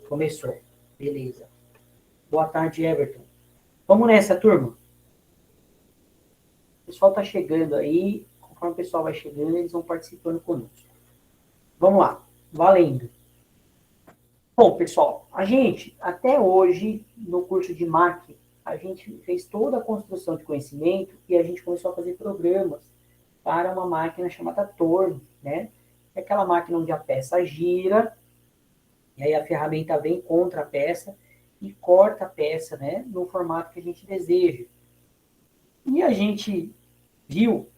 Começou. Beleza. Boa tarde, Everton. Vamos nessa, turma. O pessoal está chegando aí. Conforme o pessoal vai chegando, eles vão participando conosco. Vamos lá. Valendo. Bom, pessoal, a gente, até hoje, no curso de MAC, a gente fez toda a construção de conhecimento e a gente começou a fazer programas para uma máquina chamada torno, né? É aquela máquina onde a peça gira, e aí a ferramenta vem contra a peça e corta a peça, né? No formato que a gente deseja. E a gente viu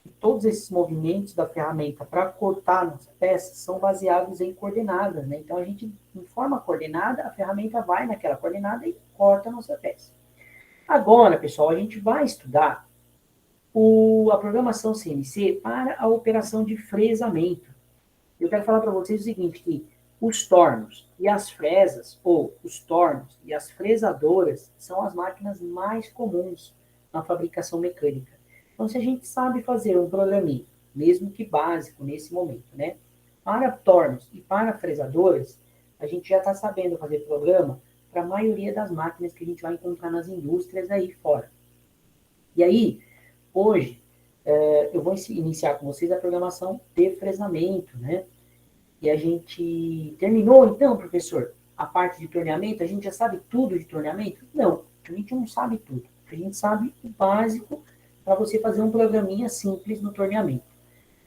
que todos esses movimentos da ferramenta para cortar a nossa peça são baseados em coordenadas, né? Então, a gente, em forma coordenada, a ferramenta vai naquela coordenada e corta a nossa peça. Agora, pessoal, a gente vai estudar a programação CNC para a operação de fresamento. Eu quero falar para vocês o seguinte, que os tornos e as fresas, ou os tornos e as fresadoras, são as máquinas mais comuns na fabricação mecânica. Então, se a gente sabe fazer um programinha, mesmo que básico nesse momento, né? Para tornos e para fresadoras, a gente já está sabendo fazer programa para a maioria das máquinas que a gente vai encontrar nas indústrias aí fora. E aí, hoje, eu vou iniciar com vocês a programação de fresamento, né? E a gente terminou, então, professor, a parte de torneamento? A gente já sabe tudo de torneamento? Não, a gente não sabe tudo. A gente sabe o básico para você fazer um programinha simples no torneamento.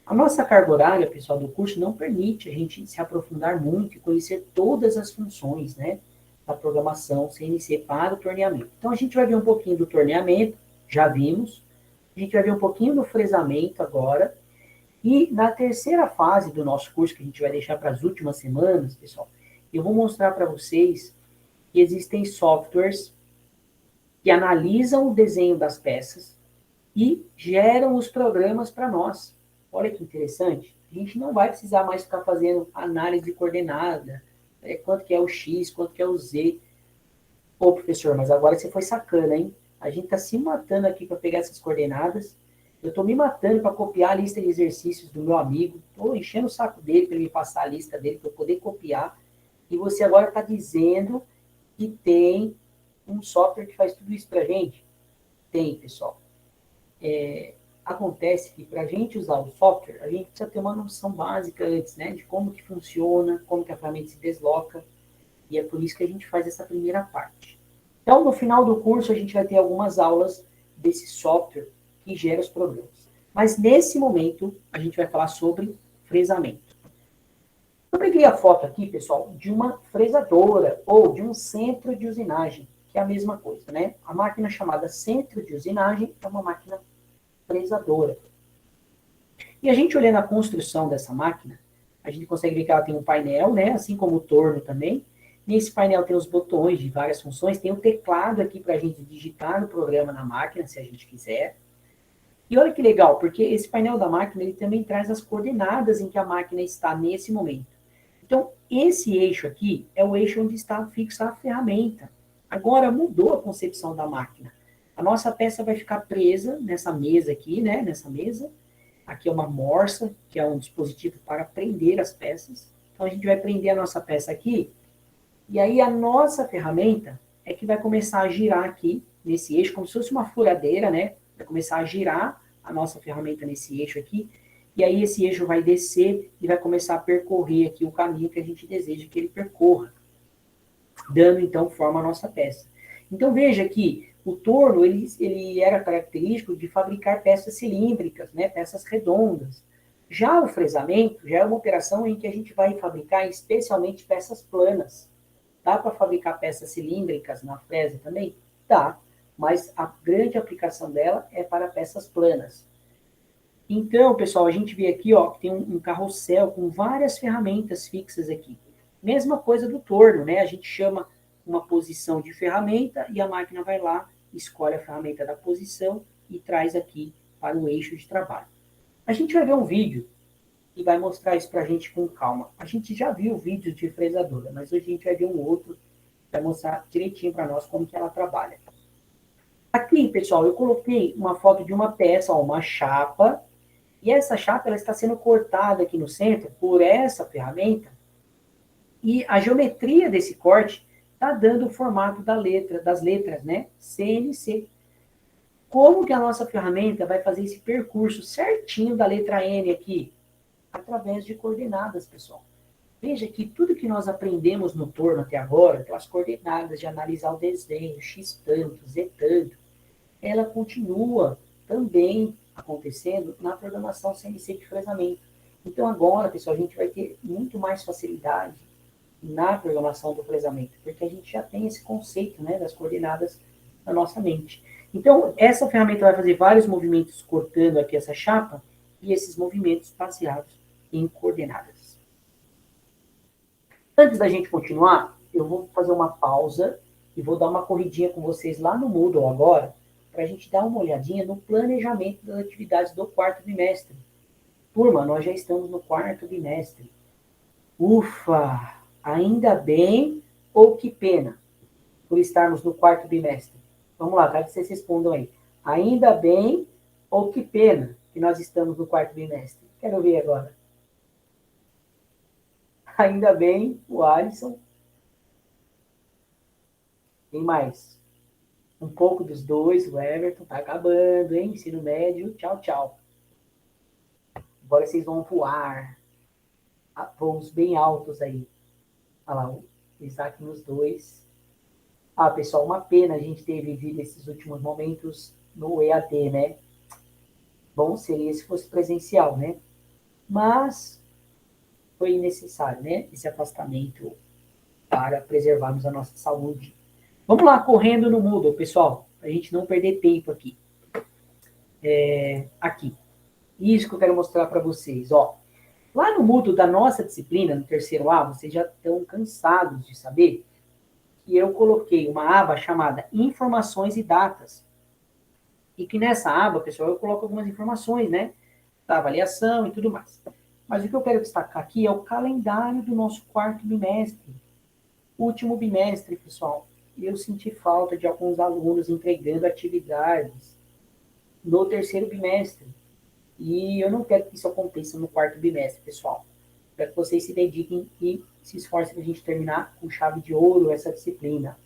A nossa carga horária, pessoal, do curso não permite a gente se aprofundar muito e conhecer todas as funções, né, da programação CNC para o torneamento. Então, a gente vai ver um pouquinho do torneamento, já vimos. A gente vai ver um pouquinho do fresamento agora. E na terceira fase do nosso curso, que a gente vai deixar para as últimas semanas, pessoal, eu vou mostrar para vocês que existem softwares que analisam o desenho das peças e geram os programas para nós. Olha que interessante. A gente não vai precisar mais ficar fazendo análise de coordenada, quanto que é o X, quanto que é o Z. Pô, professor, mas agora você foi sacana, hein? A gente está se matando aqui para pegar essas coordenadas. Eu estou me matando para copiar a lista de exercícios do meu amigo. Estou enchendo o saco dele para ele me passar a lista dele para eu poder copiar. E você agora está dizendo que tem um software que faz tudo isso para a gente? Tem, pessoal. Acontece que para a gente usar o software, a gente precisa ter uma noção básica antes, né? De como que funciona, como que a ferramenta se desloca. E é por isso que a gente faz essa primeira parte. Então, no final do curso, a gente vai ter algumas aulas desse software que gera os programas. Mas, nesse momento, a gente vai falar sobre fresamento. Eu peguei a foto aqui, pessoal, de uma fresadora ou de um centro de usinagem, que é a mesma coisa, né? A máquina chamada centro de usinagem é uma máquina fresadora. E a gente olhando a construção dessa máquina, a gente consegue ver que ela tem um painel, né? Assim como o torno também. Nesse painel tem os botões de várias funções, tem o teclado aqui para a gente digitar o programa na máquina, se a gente quiser. E olha que legal, porque esse painel da máquina, ele também traz as coordenadas em que a máquina está nesse momento. Então, esse eixo aqui é o eixo onde está fixa a ferramenta. Agora mudou a concepção da máquina. A nossa peça vai ficar presa nessa mesa aqui, né? Nessa mesa. Aqui é uma morsa, que é um dispositivo para prender as peças. Então, a gente vai prender a nossa peça aqui. E aí, a nossa ferramenta é que vai começar a girar aqui, nesse eixo, como se fosse uma furadeira, né? Vai começar a girar a nossa ferramenta nesse eixo aqui. E aí, esse eixo vai descer e vai começar a percorrer aqui o caminho que a gente deseja que ele percorra. Dando, então, forma à nossa peça. Então, veja que o torno, ele era característico de fabricar peças cilíndricas, né, peças redondas. Já o fresamento, já é uma operação em que a gente vai fabricar especialmente peças planas. Dá para fabricar peças cilíndricas na fresa também? Dá, mas a grande aplicação dela é para peças planas. Então, pessoal, a gente vê aqui, ó, que tem um carrossel com várias ferramentas fixas aqui. Mesma coisa do torno, né? A gente chama uma posição de ferramenta e a máquina vai lá, escolhe a ferramenta da posição e traz aqui para o eixo de trabalho. A gente vai ver um vídeo e vai mostrar isso para a gente com calma. A gente já viu vídeos de fresadora, mas hoje a gente vai ver um outro que vai mostrar direitinho para nós como que ela trabalha. Aqui, pessoal, eu coloquei uma foto de uma peça, ó, uma chapa, e essa chapa ela está sendo cortada aqui no centro por essa ferramenta, E a geometria desse corte está dando o formato das letras, né? CNC. Como que a nossa ferramenta vai fazer esse percurso certinho da letra N aqui? Através de coordenadas, pessoal. Veja que tudo que nós aprendemos no torno até agora, aquelas coordenadas de analisar o desenho, x tanto, z tanto, ela continua também acontecendo na programação CNC de fresamento. Então agora, pessoal, a gente vai ter muito mais facilidade na programação do fresamento, porque a gente já tem esse conceito, né, das coordenadas na nossa mente. Então, essa ferramenta vai fazer vários movimentos cortando aqui essa chapa, e esses movimentos baseados em coordenadas. Antes da gente continuar, eu vou fazer uma pausa e vou dar uma corridinha com vocês lá no Moodle agora, para a gente dar uma olhadinha no planejamento das atividades do quarto bimestre. Turma, nós já estamos no quarto bimestre. Ufa! Ainda bem ou que pena por estarmos no quarto bimestre? Vamos lá, quero que vocês respondam aí. Ainda bem ou que pena que nós estamos no quarto bimestre? Quero ver agora. Ainda bem, o Alisson. Quem mais? Um pouco dos dois, o Everton. Tá acabando, hein? Ensino médio. Tchau, tchau. Agora vocês vão voar. Voos bem altos aí. Olha lá, o Isaac nos dois. Ah, pessoal, uma pena a gente ter vivido esses últimos momentos no EAD, né? Bom seria se fosse presencial, né? Mas foi necessário, né? Esse afastamento para preservarmos a nossa saúde. Vamos lá, correndo no Moodle, pessoal, para a gente não perder tempo aqui. Aqui. Isso que eu quero mostrar para vocês, ó. Lá no Moodle da nossa disciplina, no terceiro A, vocês já estão cansados de saber que eu coloquei uma aba chamada Informações e Datas. E que nessa aba, pessoal, eu coloco algumas informações, né? Da avaliação e tudo mais. Mas o que eu quero destacar aqui é o calendário do nosso quarto bimestre. Último bimestre, pessoal. Eu senti falta de alguns alunos entregando atividades no terceiro bimestre. E eu não quero que isso aconteça no quarto bimestre, pessoal. Quero que vocês se dediquem e se esforcem para a gente terminar com chave de ouro essa disciplina.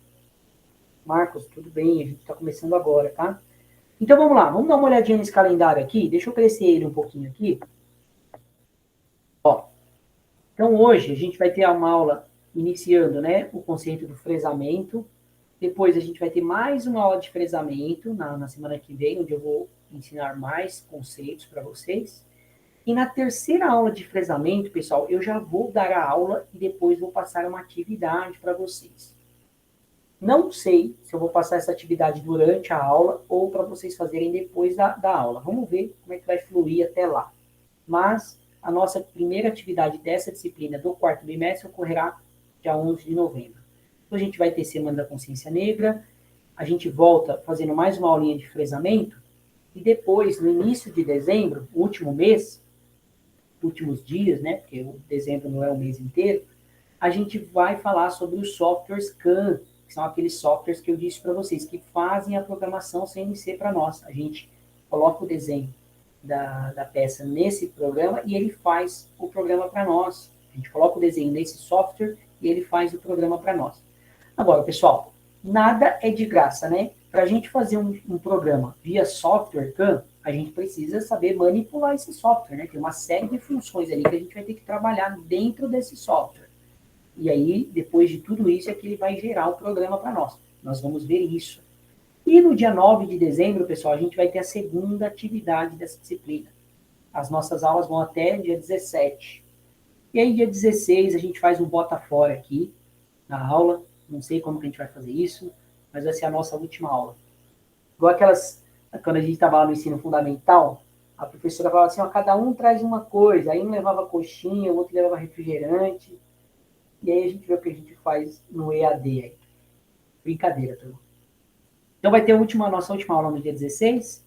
Marcos, tudo bem, a gente está começando agora, tá? Então vamos lá, vamos dar uma olhadinha nesse calendário aqui. Deixa eu crescer ele um pouquinho aqui. Ó, então hoje a gente vai ter uma aula iniciando, né, o conceito do fresamento. Depois a gente vai ter mais uma aula de fresamento na semana que vem, onde eu vou ensinar mais conceitos para vocês. E na terceira aula de fresamento, pessoal, eu já vou dar a aula e depois vou passar uma atividade para vocês. Não sei se eu vou passar essa atividade durante a aula ou para vocês fazerem depois da aula. Vamos ver como é que vai fluir até lá. Mas a nossa primeira atividade dessa disciplina do quarto bimestre ocorrerá dia 11 de novembro. Então, a gente vai ter Semana da Consciência Negra, a gente volta fazendo mais uma aulinha de fresamento, e depois, no início de dezembro, último mês, últimos dias, né, porque o dezembro não é o mês inteiro, a gente vai falar sobre os softwares CAM, que são aqueles softwares que eu disse para vocês, que fazem a programação CNC para nós. A gente coloca o desenho da peça nesse programa e ele faz o programa para nós. A gente coloca o desenho nesse software e ele faz o programa para nós. Agora, pessoal, nada é de graça, né? Para a gente fazer um programa via software CAM, a gente precisa saber manipular esse software, né? Tem uma série de funções ali que a gente vai ter que trabalhar dentro desse software. E aí, depois de tudo isso, é que ele vai gerar o programa para nós. Nós vamos ver isso. E no dia 9 de dezembro, pessoal, a gente vai ter a segunda atividade dessa disciplina. As nossas aulas vão até dia 17. E aí, dia 16, a gente faz um bota fora aqui na aula. Não sei como que a gente vai fazer isso, mas vai ser a nossa última aula. Igual aquelas, quando a gente estava lá no ensino fundamental, a professora falava assim, ó, cada um traz uma coisa. Aí um levava coxinha, o outro levava refrigerante. E aí a gente vê o que a gente faz no EAD aí. Brincadeira, turma. Então vai ter a nossa última aula no dia 16.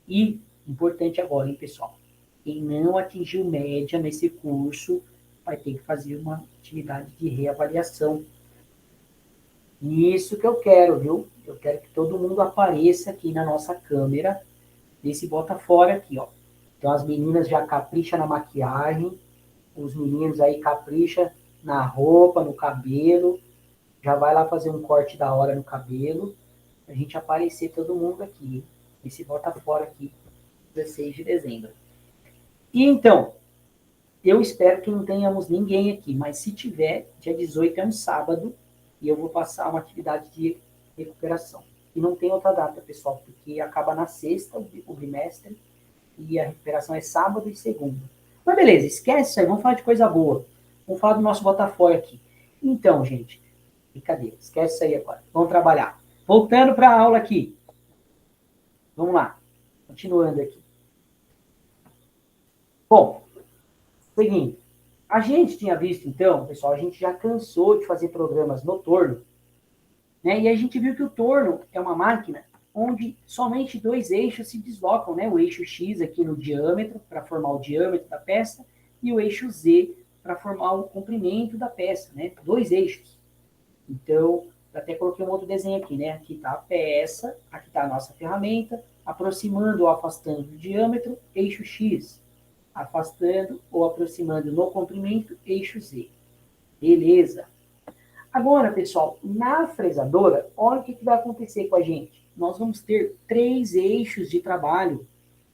E, importante agora, hein, pessoal? Quem não atingiu média nesse curso vai ter que fazer uma atividade de reavaliação. Isso que eu quero, viu? Eu quero que todo mundo apareça aqui na nossa câmera, desse bota fora aqui, ó. Então as meninas já capricham na maquiagem, os meninos aí capricham na roupa, no cabelo. Já vai lá fazer um corte da hora no cabelo. A gente aparecer todo mundo aqui. Esse bota fora aqui, 16 de dezembro. E então, eu espero que não tenhamos ninguém aqui, mas se tiver, dia 18 é um sábado, e eu vou passar uma atividade de recuperação. E não tem outra data, pessoal, porque acaba na sexta o bimestre, e a recuperação é sábado e segunda. Mas beleza, esquece isso aí, vamos falar de coisa boa. Vamos falar do nosso Botafogo aqui. Então, gente, brincadeira, esquece isso aí agora. Vamos trabalhar. Voltando para a aula aqui. Vamos lá, continuando aqui. Bom, seguinte, a gente tinha visto, então, pessoal, a gente já cansou de fazer programas no torno, né? E a gente viu que o torno é uma máquina onde somente dois eixos se deslocam, né? O eixo X aqui no diâmetro, para formar o diâmetro da peça, e o eixo Z para formar o comprimento da peça, né? Dois eixos. Então, até coloquei um outro desenho aqui, né? Aqui está a peça, aqui está a nossa ferramenta, aproximando ou afastando do diâmetro, eixo X, afastando ou aproximando no comprimento, eixo Z. Beleza. Agora, pessoal, na fresadora, olha o que vai acontecer com a gente. Nós vamos ter 3 eixos de trabalho.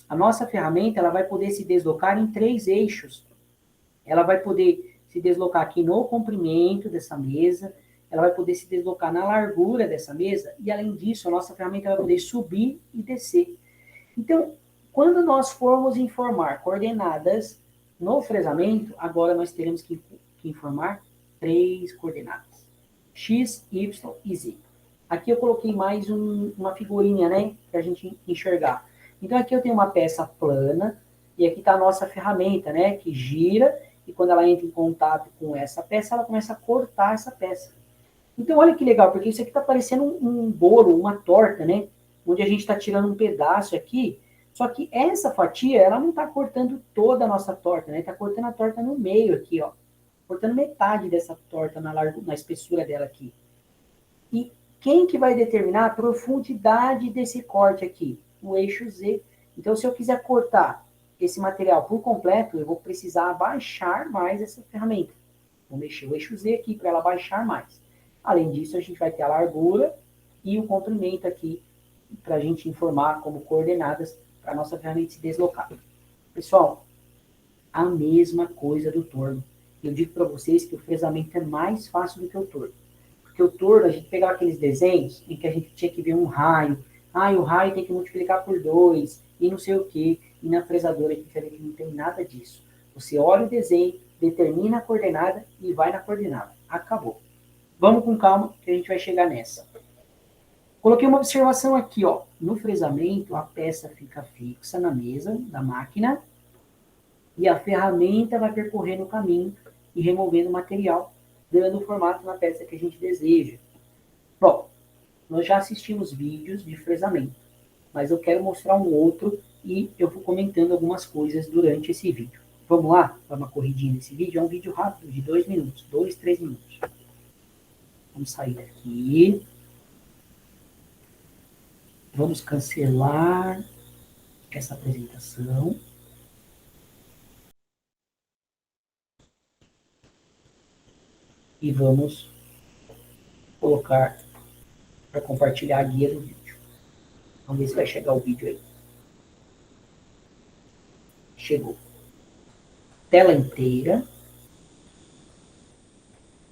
A nossa ferramenta ela vai poder se deslocar em 3 eixos. Ela vai poder se deslocar aqui no comprimento dessa mesa, ela vai poder se deslocar na largura dessa mesa, e além disso, a nossa ferramenta vai poder subir e descer. Então, quando nós formos informar coordenadas no fresamento, agora nós teremos que informar 3 coordenadas. X, Y e Z. Aqui eu coloquei mais uma figurinha, né, para a gente enxergar. Então aqui eu tenho uma peça plana, e aqui está a nossa ferramenta, né, que gira, e quando ela entra em contato com essa peça, ela começa a cortar essa peça. Então olha que legal, porque isso aqui está parecendo um bolo, uma torta, né, onde a gente está tirando um pedaço aqui, só que essa fatia, ela não está cortando toda a nossa torta, né, está cortando a torta no meio aqui, ó. Cortando metade dessa torta na espessura dela aqui. E quem que vai determinar a profundidade desse corte aqui? O eixo Z. Então, se eu quiser cortar esse material por completo, eu vou precisar abaixar mais essa ferramenta. Vou mexer o eixo Z aqui para ela abaixar mais. Além disso, a gente vai ter a largura e o comprimento aqui para a gente informar como coordenadas para a nossa ferramenta se deslocar. Pessoal, a mesma coisa do torno. Eu digo para vocês que o fresamento é mais fácil do que o torno. Porque o torno, a gente pegava aqueles desenhos em que a gente tinha que ver um raio. Ah, o raio tem que multiplicar por 2, e não sei o quê. E na fresadora a gente vai ver que não tem nada disso. Você olha o desenho, determina a coordenada e vai na coordenada. Acabou. Vamos com calma que a gente vai chegar nessa. Coloquei uma observação aqui, ó. No fresamento, a peça fica fixa na mesa da máquina e a ferramenta vai percorrendo o caminho e removendo o material, dando o formato na peça que a gente deseja. Bom, nós já assistimos vídeos de fresamento, mas eu quero mostrar um outro e eu vou comentando algumas coisas durante esse vídeo. Vamos lá? Dar uma corridinha nesse vídeo. É um vídeo rápido, de 2 minutos, 2, 3 minutos. Vamos sair daqui. Vamos cancelar essa apresentação. E vamos colocar para compartilhar a guia do vídeo. Vamos ver se vai chegar o vídeo aí. Chegou. Tela inteira.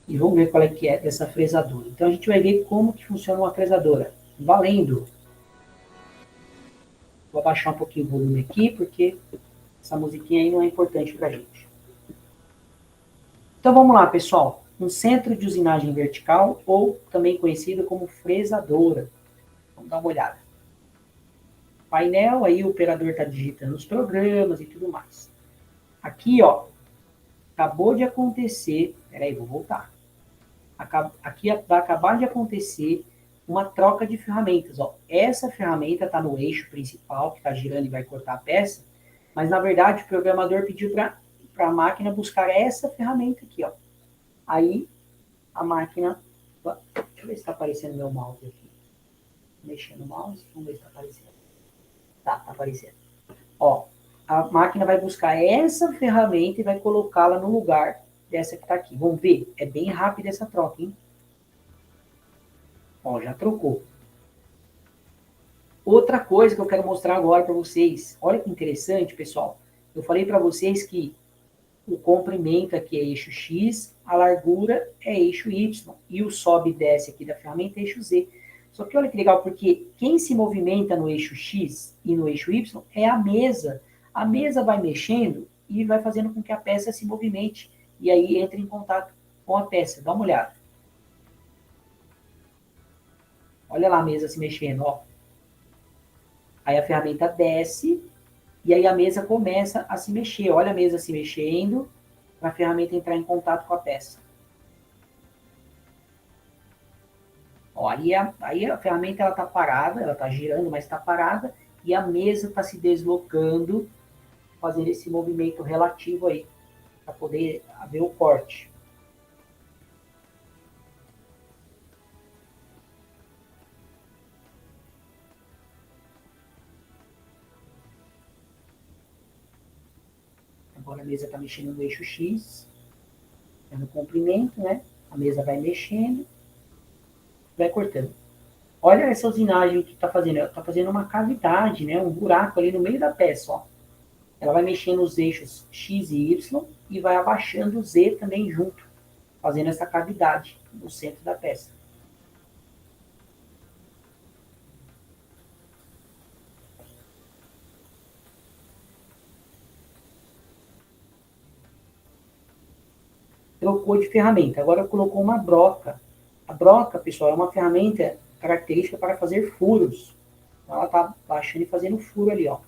E vamos ver qual é que é dessa fresadora. Então a gente vai ver como que funciona uma fresadora. Valendo! Vou abaixar um pouquinho o volume aqui, porque essa musiquinha aí não é importante para a gente. Então vamos lá, pessoal. Um centro de usinagem vertical, ou também conhecido como fresadora. Vamos dar uma olhada. Painel, aí o operador está digitando os programas e tudo mais. Aqui, ó, acabou de acontecer. Peraí, vou voltar. Aqui vai acabar de acontecer uma troca de ferramentas. Ó. Essa ferramenta está no eixo principal, que está girando e vai cortar a peça, mas, na verdade, o programador pediu para a máquina buscar essa ferramenta aqui. Ó. Aí, a máquina... Deixa eu ver se está aparecendo meu mouse aqui. Mexendo no mouse, vamos ver se está aparecendo. Tá aparecendo. Ó, a máquina vai buscar essa ferramenta e vai colocá-la no lugar dessa que está aqui. Vamos ver? É bem rápida essa troca, hein? Ó, já trocou. Outra coisa que eu quero mostrar agora para vocês. Olha que interessante, pessoal. Eu falei para vocês que o comprimento aqui é eixo X, a largura é eixo Y, e o sobe e desce aqui da ferramenta é eixo Z. Só que olha que legal, porque quem se movimenta no eixo X e no eixo Y é a mesa. A mesa vai mexendo e vai fazendo com que a peça se movimente, e aí entra em contato com a peça. Dá uma olhada. Olha lá a mesa se mexendo, ó. Aí a ferramenta desce, e aí a mesa começa a se mexer. Olha a mesa se mexendo, para a ferramenta entrar em contato com a peça. Ó, aí a ferramenta está parada, ela está girando, mas está parada, e a mesa está se deslocando, fazendo esse movimento relativo aí, para poder haver o corte. Agora a mesa está mexendo no eixo X, no comprimento, né? A mesa vai mexendo, vai cortando. Olha essa usinagem que está fazendo. Ela está fazendo uma cavidade, né? Um buraco ali no meio da peça, ó. Ela vai mexendo os eixos X e Y e vai abaixando o Z também junto, fazendo essa cavidade no centro da peça. Trocou de ferramenta. Agora colocou uma broca. A broca, pessoal, é uma ferramenta característica para fazer furos. Ela está baixando e fazendo furo ali, ó.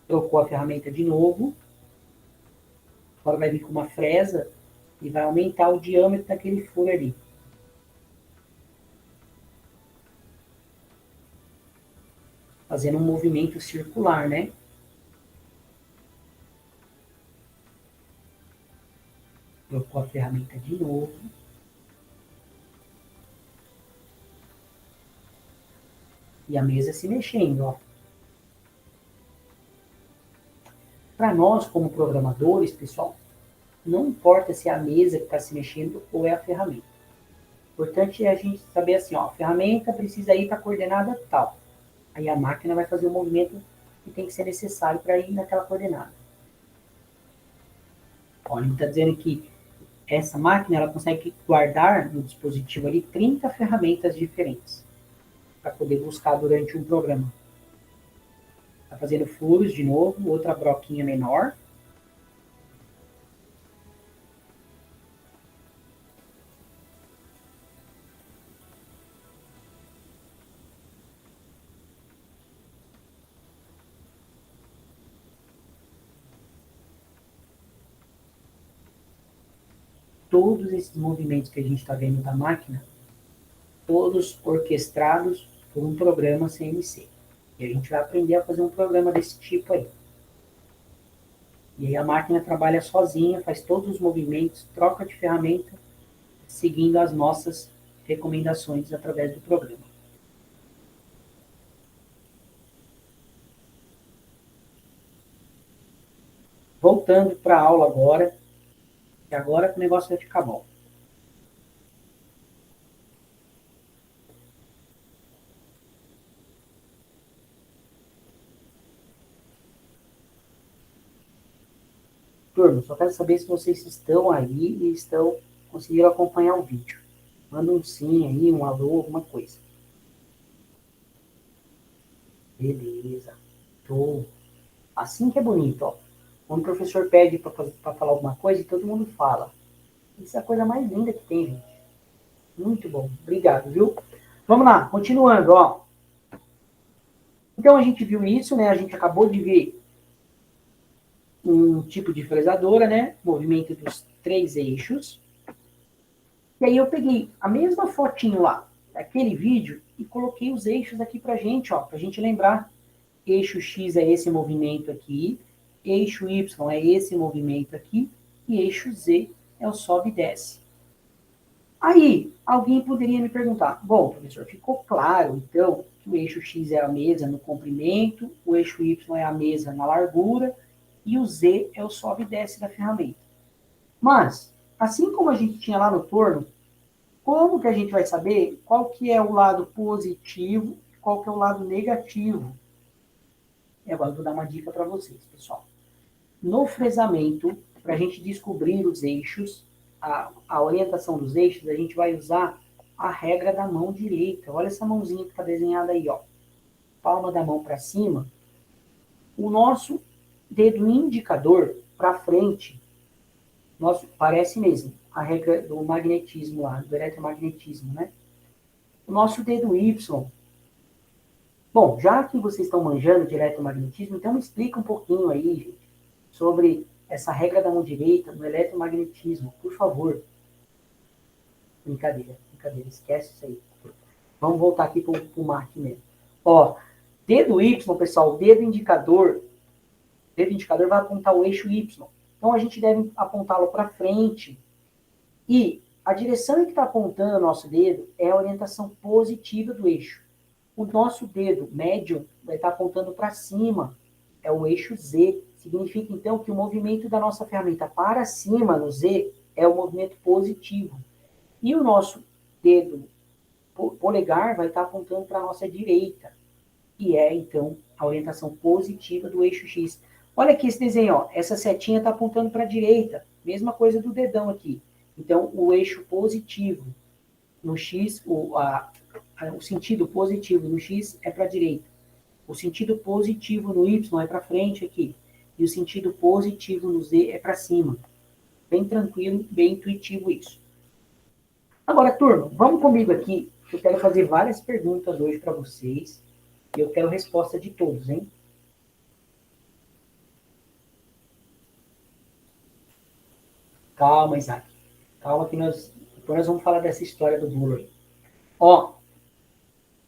Trocou a ferramenta de novo. Agora vai vir com uma fresa e vai aumentar o diâmetro daquele furo ali. Fazendo um movimento circular, né? Trocou a ferramenta de novo. E a mesa se mexendo, ó. Para nós, como programadores, pessoal, não importa se é a mesa que está se mexendo ou é a ferramenta. O importante é a gente saber assim, ó, a ferramenta precisa ir para a coordenada tal. Aí a máquina vai fazer o movimento que tem que ser necessário para ir naquela coordenada. Olha, ele está dizendo que essa máquina ela consegue guardar no dispositivo ali 30 ferramentas diferentes para poder buscar durante um programa. Está fazendo furos de novo, outra broquinha menor. Todos esses movimentos que a gente está vendo da máquina, todos orquestrados por um programa CNC. E a gente vai aprender a fazer um programa desse tipo aí. E aí a máquina trabalha sozinha, faz todos os movimentos, troca de ferramenta, seguindo as nossas recomendações através do programa. Voltando para a aula agora, que agora o negócio vai ficar bom. Turma, só quero saber se vocês estão aí e conseguiram acompanhar o vídeo. Manda um sim aí, um alô, alguma coisa. Beleza. Tô. Assim que é bonito, ó. Quando o professor pede para falar alguma coisa, todo mundo fala. Isso é a coisa mais linda que tem, gente. Muito bom. Obrigado, viu? Vamos lá, continuando, ó. Então a gente viu isso, né? A gente acabou de ver um tipo de fresadora, né? Movimento dos 3 eixos. E aí eu peguei a mesma fotinho lá, daquele vídeo, e coloquei os eixos aqui pra gente, ó, pra gente lembrar. Eixo X é esse movimento aqui, eixo Y é esse movimento aqui, e eixo Z é o sobe e desce. Aí, alguém poderia me perguntar, bom, professor, ficou claro, então, que o eixo X é a mesa no comprimento, o eixo Y é a mesa na largura, e o Z é o sobe e desce da ferramenta. Mas, assim como a gente tinha lá no torno, como que a gente vai saber qual que é o lado positivo e qual que é o lado negativo? E agora eu vou dar uma dica para vocês, pessoal. No fresamento, para a gente descobrir os eixos, a orientação dos eixos, a gente vai usar a regra da mão direita. Olha essa mãozinha que está desenhada aí, ó. Palma da mão para cima. O nosso dedo indicador para frente, nosso, parece mesmo a regra do magnetismo lá, do eletromagnetismo, né? O nosso dedo Y. Bom, já que vocês estão manjando de eletromagnetismo, então me explica um pouquinho aí, gente, sobre essa regra da mão direita no eletromagnetismo, por favor. Brincadeira, brincadeira, esquece isso aí. Vamos voltar aqui para o Mark mesmo. Ó, dedo Y, pessoal, o dedo indicador vai apontar o eixo Y. Então a gente deve apontá-lo para frente. E a direção em que está apontando o nosso dedo é a orientação positiva do eixo. O nosso dedo médio vai estar apontando para cima, é o eixo Z. Significa, então, que o movimento da nossa ferramenta para cima, no Z, é o movimento positivo. E o nosso dedo polegar vai estar apontando para a nossa direita, que é, então, a orientação positiva do eixo X. Olha aqui esse desenho, ó. Essa setinha está apontando para a direita. Mesma coisa do dedão aqui. Então, o eixo positivo no X, o sentido positivo no X é para a direita. O sentido positivo no Y é para frente aqui. E o sentido positivo no Z é para cima. Bem tranquilo, bem intuitivo isso. Agora, turma, vamos comigo aqui. Eu quero fazer várias perguntas hoje para vocês. E eu quero resposta de todos, hein? Calma, Isaac. Calma que depois nós vamos falar dessa história do bolo aí. Ó,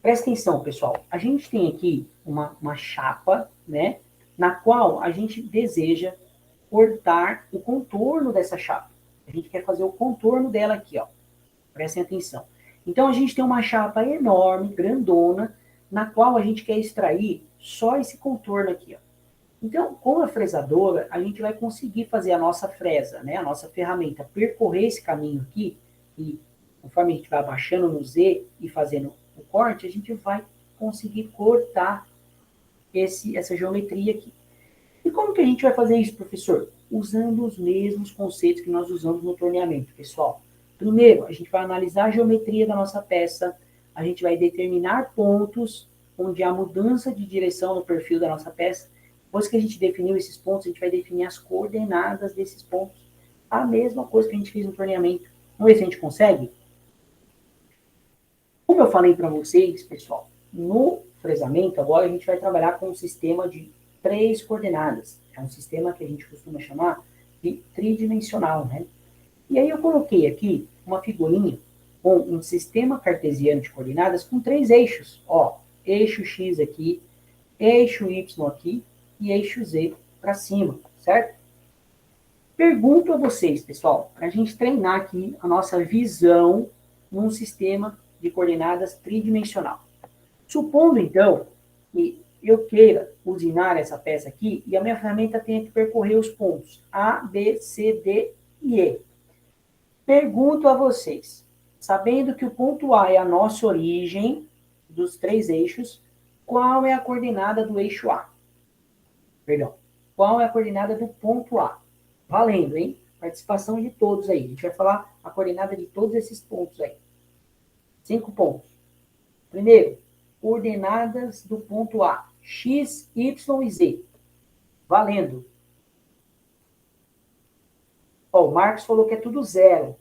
presta atenção, pessoal. A gente tem aqui uma chapa, né? Na qual a gente deseja cortar o contorno dessa chapa. A gente quer fazer o contorno dela aqui, ó. Prestem atenção. Então, a gente tem uma chapa enorme, grandona, na qual a gente quer extrair só esse contorno aqui, ó. Então, com a fresadora, a gente vai conseguir fazer a nossa fresa, né? A nossa ferramenta percorrer esse caminho aqui, e conforme a gente vai abaixando no Z e fazendo o corte, a gente vai conseguir cortar essa geometria aqui. E como que a gente vai fazer isso, professor? Usando os mesmos conceitos que nós usamos no torneamento, pessoal. Primeiro, a gente vai analisar a geometria da nossa peça, a gente vai determinar pontos onde há mudança de direção no perfil da nossa peça. Depois que a gente definiu esses pontos, a gente vai definir as coordenadas desses pontos. A mesma coisa que a gente fez no torneamento. Vamos ver se a gente consegue? Como eu falei para vocês, pessoal, no fresamento, agora a gente vai trabalhar com um sistema de 3 coordenadas. É um sistema que a gente costuma chamar de tridimensional, né? E aí eu coloquei aqui uma figurinha com um sistema cartesiano de coordenadas com 3 eixos. Ó, eixo X aqui, eixo Y aqui e eixo Z para cima, certo? Pergunto a vocês, pessoal, para a gente treinar aqui a nossa visão num sistema de coordenadas tridimensional. Supondo, então, que eu queira usinar essa peça aqui e a minha ferramenta tenha que percorrer os pontos A, B, C, D e E. Pergunto a vocês, sabendo que o ponto A é a nossa origem dos 3 eixos, qual é a coordenada do eixo A? Perdão. Qual é a coordenada do ponto A? Valendo, hein? Participação de todos aí. A gente vai falar a coordenada de todos esses pontos aí. 5 pontos. Primeiro, coordenadas do ponto A. X, Y e Z. Valendo. Ó, o Marcos falou que é tudo 0.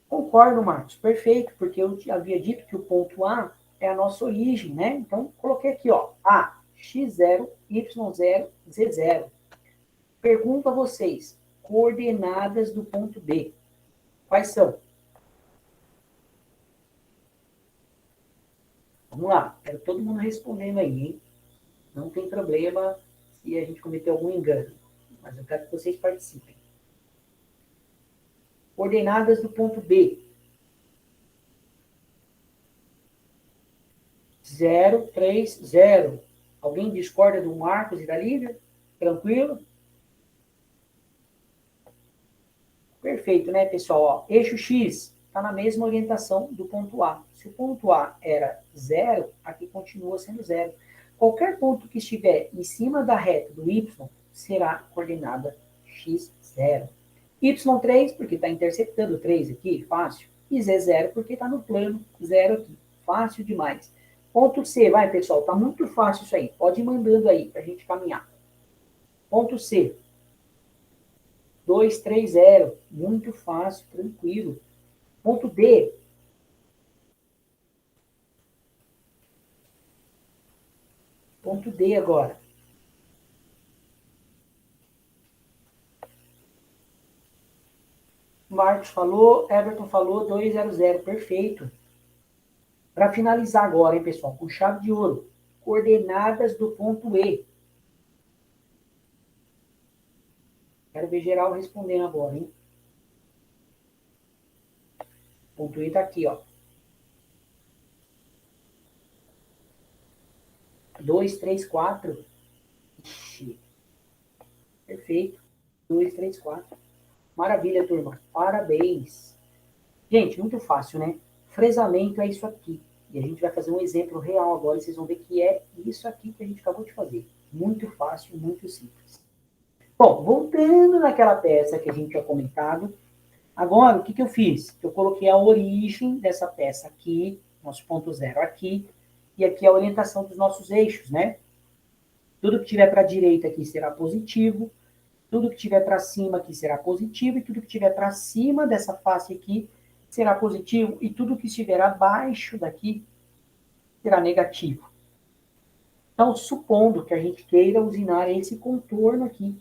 Concordo, Marcos. Perfeito, porque eu havia dito que o ponto A é a nossa origem, né? Então, coloquei aqui, ó. A, x0, y0, z0. Pergunto a vocês, coordenadas do ponto B. Quais são? Vamos lá, quero todo mundo respondendo aí, hein? Não tem problema se a gente cometer algum engano, mas eu quero que vocês participem. Coordenadas do ponto B. 0, 3, 0. Alguém discorda do Marcos e da Lívia? Tranquilo? Perfeito, né, pessoal? Ó, eixo X está na mesma orientação do ponto A. Se o ponto A era 0, aqui continua sendo 0. Qualquer ponto que estiver em cima da reta do Y será coordenada x0. Y3, porque está interceptando 3 aqui, fácil. E Z0, porque está no plano 0 aqui. Fácil demais. Ponto C, vai, pessoal, está muito fácil isso aí. Pode ir mandando aí para a gente caminhar. Ponto C. 2, 3, 0. Muito fácil, tranquilo. Ponto D. Ponto D agora. Marcos falou, Everton falou, 200. Perfeito. Para finalizar agora, hein, pessoal, com chave de ouro. Coordenadas do ponto E. Quero ver geral respondendo agora, hein? O ponto E está aqui, ó. 2, 3, 4. Ixi. Perfeito. 2, 3, 4. Maravilha, turma. Parabéns. Gente, muito fácil, né? Fresamento é isso aqui. E a gente vai fazer um exemplo real agora e vocês vão ver que é isso aqui que a gente acabou de fazer. Muito fácil, muito simples. Bom, voltando naquela peça que a gente tinha comentado, agora o que eu fiz? Eu coloquei a origem dessa peça aqui, nosso ponto zero aqui, e aqui a orientação dos nossos eixos, né? Tudo que tiver para a direita aqui será positivo, tudo que tiver para cima aqui será positivo, e tudo que tiver para cima dessa face aqui será positivo, e tudo que estiver abaixo daqui será negativo. Então, supondo que a gente queira usinar esse contorno aqui,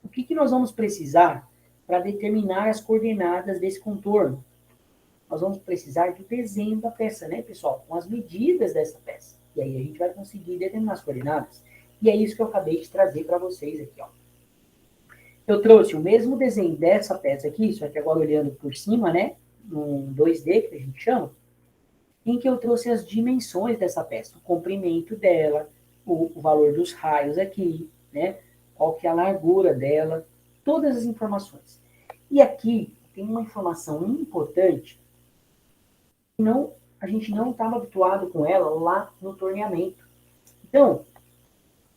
o que nós vamos precisar para determinar as coordenadas desse contorno? Nós vamos precisar do desenho da peça, né, pessoal? Com as medidas dessa peça. E aí a gente vai conseguir determinar as coordenadas. E é isso que eu acabei de trazer para vocês aqui, ó. Eu trouxe o mesmo desenho dessa peça aqui, só que agora olhando por cima, né? Um 2D, que a gente chama, em que eu trouxe as dimensões dessa peça, o comprimento dela, o valor dos raios aqui, né? Qual que é a largura dela, todas as informações. E aqui tem uma informação importante, que a gente não estava habituado com ela lá no torneamento. Então,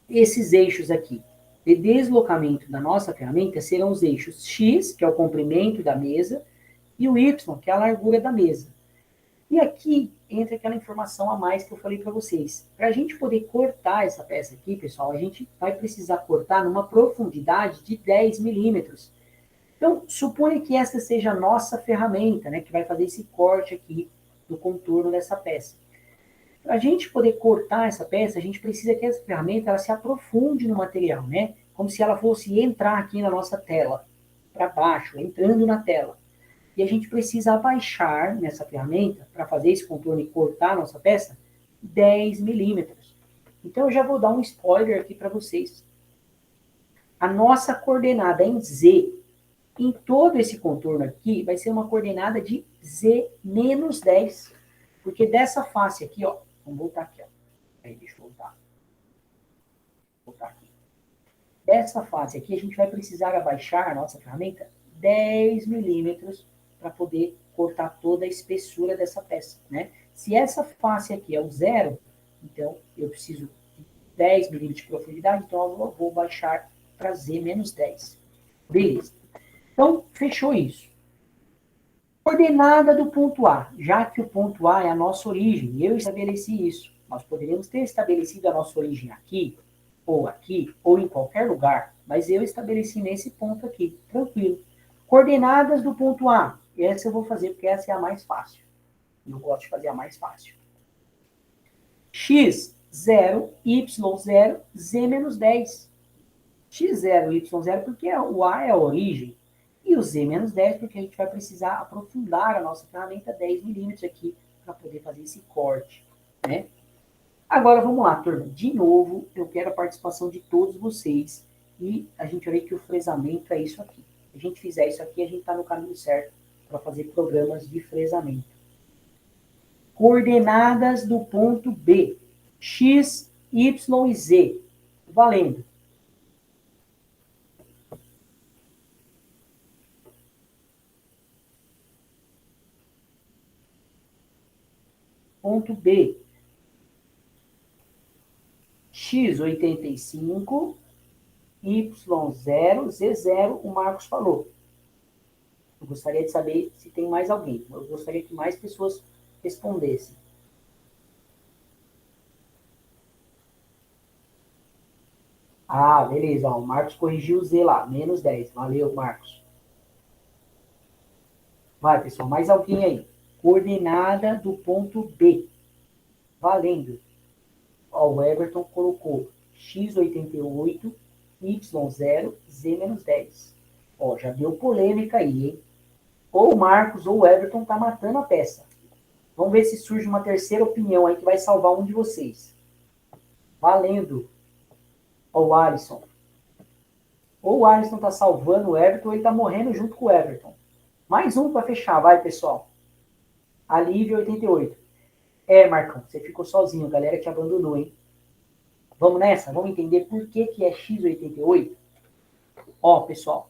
esses eixos aqui de deslocamento da nossa ferramenta serão os eixos X, que é o comprimento da mesa, e o Y, que é a largura da mesa. E aqui entra aquela informação a mais que eu falei para vocês. Para a gente poder cortar essa peça aqui, pessoal, a gente vai precisar cortar numa profundidade de 10 milímetros. Então, suponha que essa seja a nossa ferramenta, né, que vai fazer esse corte aqui do contorno dessa peça. Para a gente poder cortar essa peça, a gente precisa que essa ferramenta ela se aprofunde no material, né? Como se ela fosse entrar aqui na nossa tela, para baixo, entrando na tela. E a gente precisa abaixar nessa ferramenta, para fazer esse contorno e cortar a nossa peça, 10 milímetros. Então, eu já vou dar um spoiler aqui para vocês. A nossa coordenada em Z, em todo esse contorno aqui, vai ser uma coordenada de Z menos 10. Porque dessa face aqui, ó, vamos voltar aqui, ó. Aí, deixa eu voltar. Vou voltar aqui. Dessa face aqui, a gente vai precisar abaixar a nossa ferramenta 10 milímetros para poder cortar toda a espessura dessa peça, né? Se essa face aqui é o zero, então eu preciso de 10 milímetros de profundidade, então eu vou baixar para Z menos 10. Beleza. Então, fechou isso. Coordenada do ponto A, já que o ponto A é a nossa origem, eu estabeleci isso. Nós poderíamos ter estabelecido a nossa origem aqui, ou em qualquer lugar, mas eu estabeleci nesse ponto aqui, tranquilo. Coordenadas do ponto A, essa eu vou fazer porque essa é a mais fácil. Eu gosto de fazer a mais fácil. X, 0, Y, 0, Z menos 10. X0, Y0, porque o A é a origem. E o Z menos 10, porque a gente vai precisar aprofundar a nossa ferramenta 10 milímetros aqui para poder fazer esse corte, né? Agora, vamos lá, turma. De novo, eu quero a participação de todos vocês. E a gente vai ver que o fresamento é isso aqui. Se a gente fizer isso aqui, a gente está no caminho certo para fazer programas de fresamento. Coordenadas do ponto B. X, Y e Z. Valendo. ponto B. X 85, Y0, Z0, o Marcos falou. Eu gostaria de saber se tem mais alguém. Eu gostaria que mais pessoas respondessem. Ah, beleza. Ó, o Marcos corrigiu o Z lá. Menos 10. Valeu, Marcos. Vai, pessoal. Mais alguém aí. Coordenada do ponto B. Valendo. Ó, o Everton colocou x88, y0, z menos 10. Ó, já deu polêmica aí, hein? Ou o Marcos ou o Everton tá matando a peça. Vamos ver se surge uma terceira opinião aí que vai salvar um de vocês. Valendo. Ó, o Alisson. Ou o Alisson tá salvando o Everton ou ele tá morrendo junto com o Everton. Mais um para fechar, vai, pessoal. Alívio 88. É, Marcão, você ficou sozinho, galera te abandonou, hein? Vamos nessa? Vamos entender por que é x88? Ó, pessoal.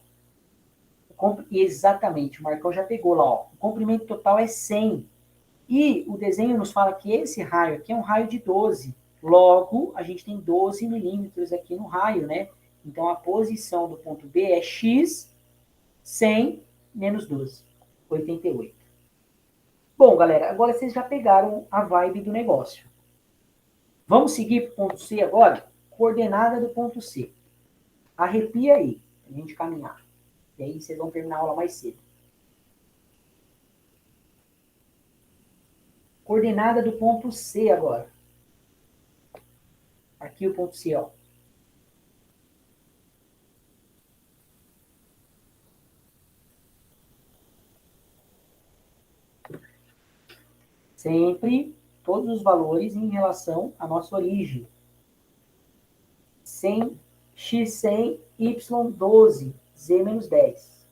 Exatamente, o Marcão já pegou lá, ó. O comprimento total é 100. E o desenho nos fala que esse raio aqui é um raio de 12. Logo, a gente tem 12 milímetros aqui no raio, né? Então, a posição do ponto B é x 100 menos 12, 88. Bom, galera, agora vocês já pegaram a vibe do negócio. Vamos seguir para o ponto C agora? Coordenada do ponto C. Arrepia aí, para a gente caminhar. E aí vocês vão terminar a aula mais cedo. Coordenada do ponto C agora. Aqui o ponto C, ó. Sempre todos os valores em relação à nossa origem. 100, x100, y12, z menos 10.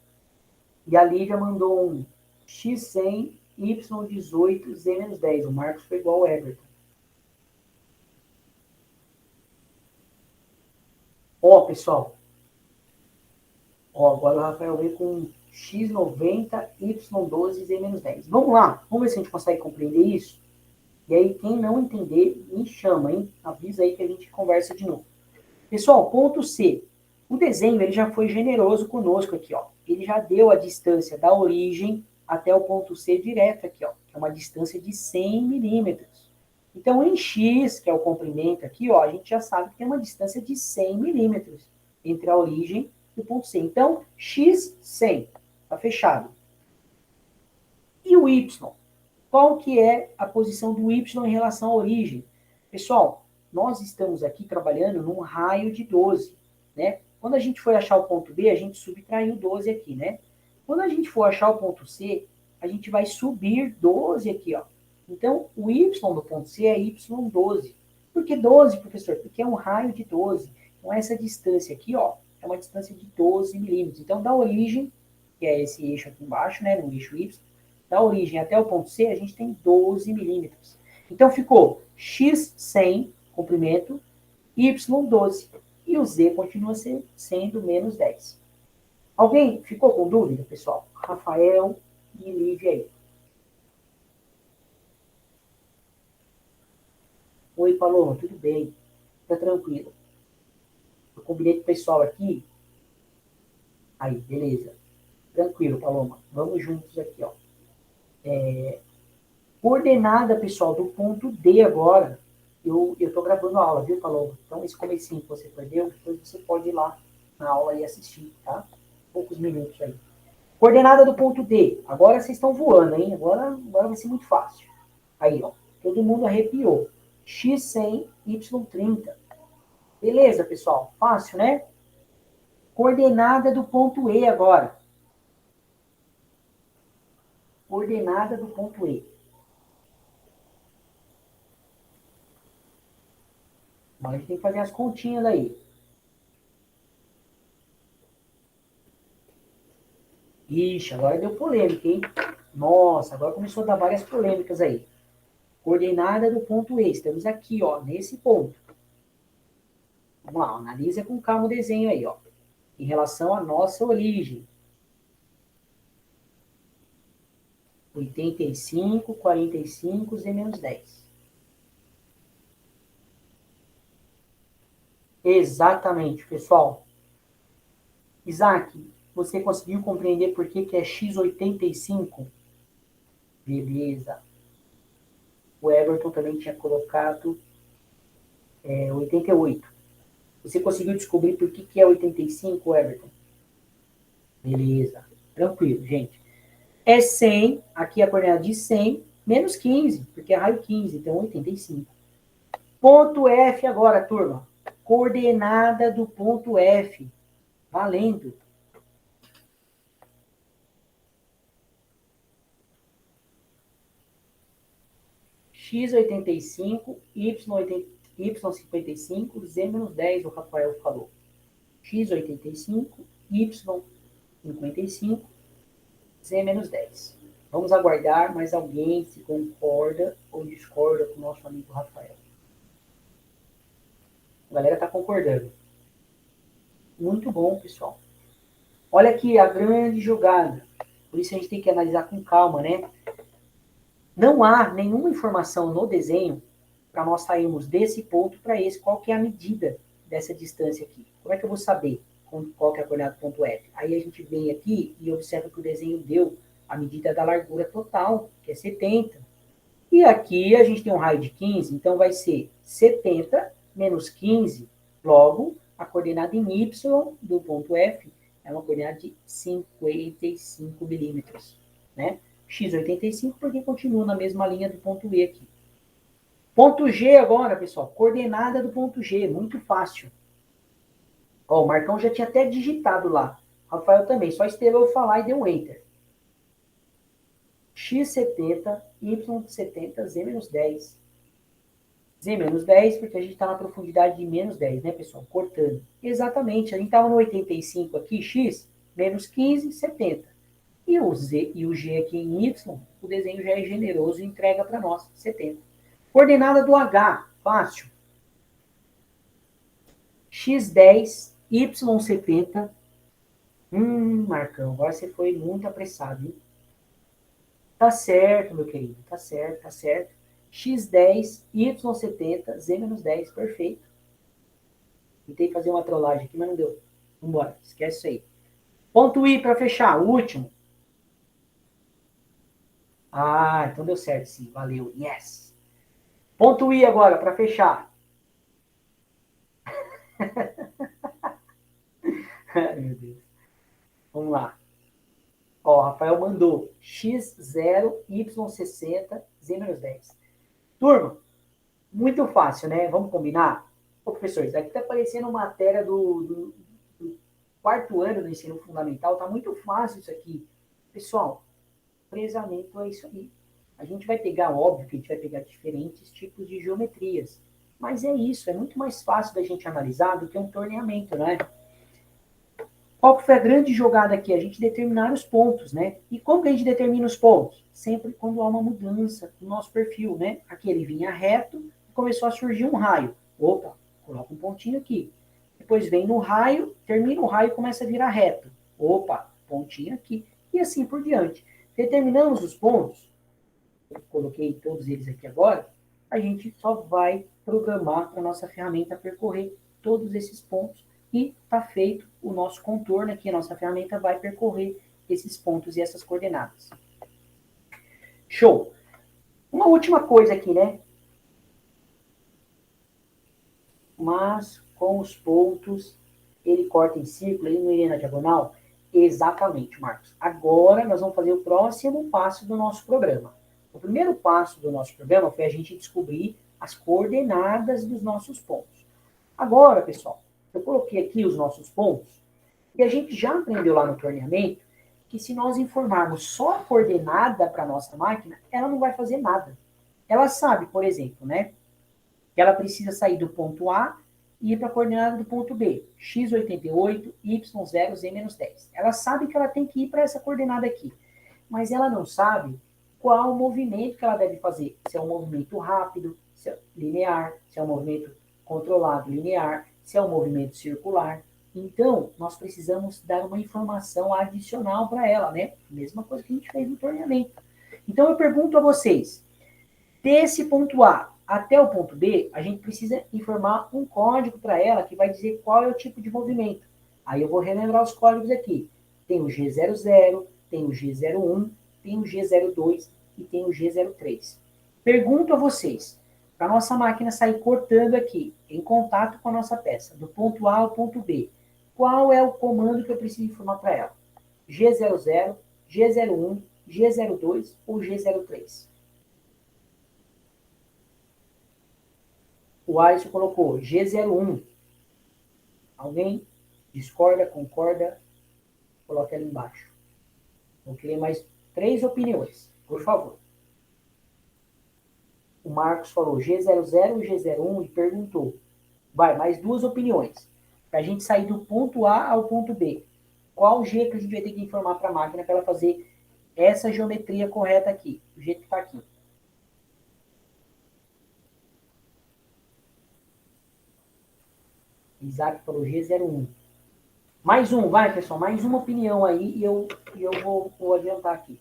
E a Lívia mandou um x100, y18, z menos 10. O Marcos foi igual ao Everton. Ó, pessoal. Ó, agora o Rafael veio com x90, y12, z menos 10. Vamos lá. Vamos ver se a gente consegue compreender isso. E aí, quem não entender, me chama, hein? Avisa aí que a gente conversa de novo. Pessoal, ponto C. O desenho ele já foi generoso conosco aqui, ó. Ele já deu a distância da origem até o ponto C direto aqui, ó. Que é uma distância de 100 milímetros. Então, em X, que é o comprimento aqui, ó, a gente já sabe que tem uma distância de 100 milímetros entre a origem e o ponto C. Então, X, 100. Tá fechado. E o Y? Qual que é a posição do Y em relação à origem? Pessoal, nós estamos aqui trabalhando num raio de 12, né? Quando a gente for achar o ponto B, a gente subtraiu 12 aqui, né? Quando a gente for achar o ponto C, a gente vai subir 12 aqui, ó. Então, o Y do ponto C é Y12. Por que 12, professor? Porque é um raio de 12. Então, essa distância aqui, ó, é uma distância de 12 milímetros. Então, da origem, que é esse eixo aqui embaixo, né, no eixo Y, da origem até o ponto C, a gente tem 12 milímetros. Então, ficou x 100, comprimento, y 12. E o z continua sendo menos 10. Alguém ficou com dúvida, pessoal? Rafael e Lívia aí. Oi, Paloma, tudo bem? Tá tranquilo. Eu combinei com o pessoal aqui. Aí, beleza. Tranquilo, Paloma. Vamos juntos aqui, ó. Coordenada, pessoal, do ponto D agora. Eu estou gravando a aula, viu, Paloma? Então, esse comecinho que você perdeu, depois você pode ir lá na aula e assistir, tá? Poucos minutos aí. Coordenada do ponto D. Agora vocês estão voando, hein? Agora vai ser muito fácil. Aí, ó. Todo mundo arrepiou. X100, Y30. Beleza, pessoal? Fácil, né? Coordenada do ponto E agora. Coordenada do ponto E. Mas a gente tem que fazer as continhas aí. Ixi, agora deu polêmica, hein? Nossa, agora começou a dar várias polêmicas aí. Coordenada do ponto E. Estamos aqui, ó, nesse ponto. Vamos lá, analisa com calma o desenho aí, ó. Em relação à nossa origem. 85, 45, Z menos 10. Exatamente, pessoal. Isaac, você conseguiu compreender por que é x85? Beleza. O Everton também tinha colocado 88. Você conseguiu descobrir por que é 85, Everton? Beleza. Tranquilo, gente. É 100, aqui a coordenada de 100, menos 15, porque é raio 15, então 85. Ponto F agora, turma. Coordenada do ponto F. Valendo. X85, Y55, Z-10, o Rafael falou. X85, Y55, Z-10. Vamos aguardar mais alguém se concorda ou discorda com o nosso amigo Rafael. A galera está concordando. Muito bom, pessoal. Olha aqui a grande jogada. Por isso a gente tem que analisar com calma, né? Não há nenhuma informação no desenho para nós sairmos desse ponto para esse. Qual que é a medida dessa distância aqui? Como é que eu vou saber qual que é a coordenada do ponto F? Aí a gente vem aqui e observa que o desenho deu a medida da largura total, que é 70. E aqui a gente tem um raio de 15, então vai ser 70 menos 15. Logo, a coordenada em Y do ponto F é uma coordenada de 55 milímetros, né? X85, porque continua na mesma linha do ponto E aqui. Ponto G agora, pessoal. Coordenada do ponto G, muito fácil. Ó, o Marcão já tinha até digitado lá. Rafael também, só esperou eu falar e deu um Enter. X70, Y70, Z-10. Z-10, porque a gente está na profundidade de menos 10, né, pessoal? Cortando. Exatamente, a gente estava no 85 aqui, X, menos 15, 70. E o Z e o G aqui em Y, o desenho já é generoso e entrega para nós, 70. Coordenada do H, fácil. X10, Y70. Marcão, agora você foi muito apressado, hein? Tá certo, meu querido, tá certo, tá certo. X10, Y70, Z-10, perfeito. Tentei fazer uma trollagem aqui, mas não deu. Vambora, esquece isso aí. Ponto I para fechar, o último. Ah, então deu certo, sim, valeu, yes. Ponto I agora, para fechar. Meu Deus. Vamos lá. Ó, Rafael mandou X0, Y60, Z-10. Turma, muito fácil, né? Vamos combinar? Ô, professor, isso aqui tá parecendo matéria do quarto ano do ensino fundamental. Tá muito fácil isso aqui. Pessoal, fresamento é isso aí. A gente vai pegar, óbvio que a gente vai pegar diferentes tipos de geometrias. Mas é isso, é muito mais fácil da gente analisar do que um torneamento, né? Qual que foi a grande jogada aqui? A gente determinar os pontos, né? E como que a gente determina os pontos? Sempre quando há uma mudança no nosso perfil, né? Aqui ele vinha reto e começou a surgir um raio. Opa, coloca um pontinho aqui. Depois vem no raio, termina o raio e começa a virar reto. Opa, pontinho aqui. E assim por diante. Determinamos os pontos, eu coloquei todos eles aqui agora, a gente só vai programar a nossa ferramenta percorrer todos esses pontos e está feito o nosso contorno aqui, a nossa ferramenta vai percorrer esses pontos e essas coordenadas. Show! Uma última coisa aqui, né? Mas com os pontos, ele corta em círculo, ele não iria na diagonal? Exatamente, Marcos. Agora nós vamos fazer o próximo passo do nosso programa. O primeiro passo do nosso programa foi a gente descobrir as coordenadas dos nossos pontos. Agora, pessoal, eu coloquei aqui os nossos pontos e a gente já aprendeu lá no torneamento que se nós informarmos só a coordenada para a nossa máquina, ela não vai fazer nada. Ela sabe, por exemplo, né, que ela precisa sair do ponto A e ir para a coordenada do ponto B, x88, y0, z-10. Ela sabe que ela tem que ir para essa coordenada aqui, mas ela não sabe qual o movimento que ela deve fazer. Se é um movimento rápido, se é linear, se é um movimento controlado linear, se é um movimento circular. Então, nós precisamos dar uma informação adicional para ela, né? Mesma coisa que a gente fez no torneamento. Então, eu pergunto a vocês, desse ponto A Até o ponto B, a gente precisa informar um código para ela que vai dizer qual é o tipo de movimento. Aí eu vou relembrar os códigos aqui. Tem o G00, tem o G01, tem o G02 e tem o G03. Pergunto a vocês, para a nossa máquina sair cortando aqui, em contato com a nossa peça, do ponto A ao ponto B, qual é o comando que eu preciso informar para ela? G00, G01, G02 ou G03? O Alisson colocou G01. Alguém discorda, concorda? Coloque ali embaixo. Vou querer mais 3 opiniões, por favor. O Marcos falou G00, G01 e perguntou. Vai, mais 2 opiniões. Para a gente sair do ponto A ao ponto B. Qual G que a gente vai ter que informar para a máquina para ela fazer essa geometria correta aqui? Do jeito que está aqui. Isaac falou G01. Mais um, vai, pessoal. Mais uma opinião aí e eu vou adiantar aqui.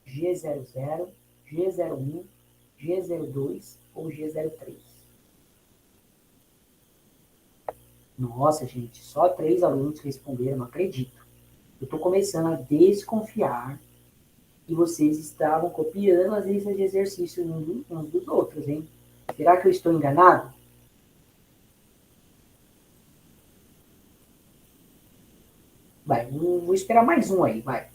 G00, G01, G02 ou G03? Nossa, gente, só 3 alunos responderam, não acredito. Eu estou começando a desconfiar que vocês estavam copiando as listas de exercícios uns dos outros, hein? Será que eu estou enganado? Vai, vou esperar mais um aí, vai.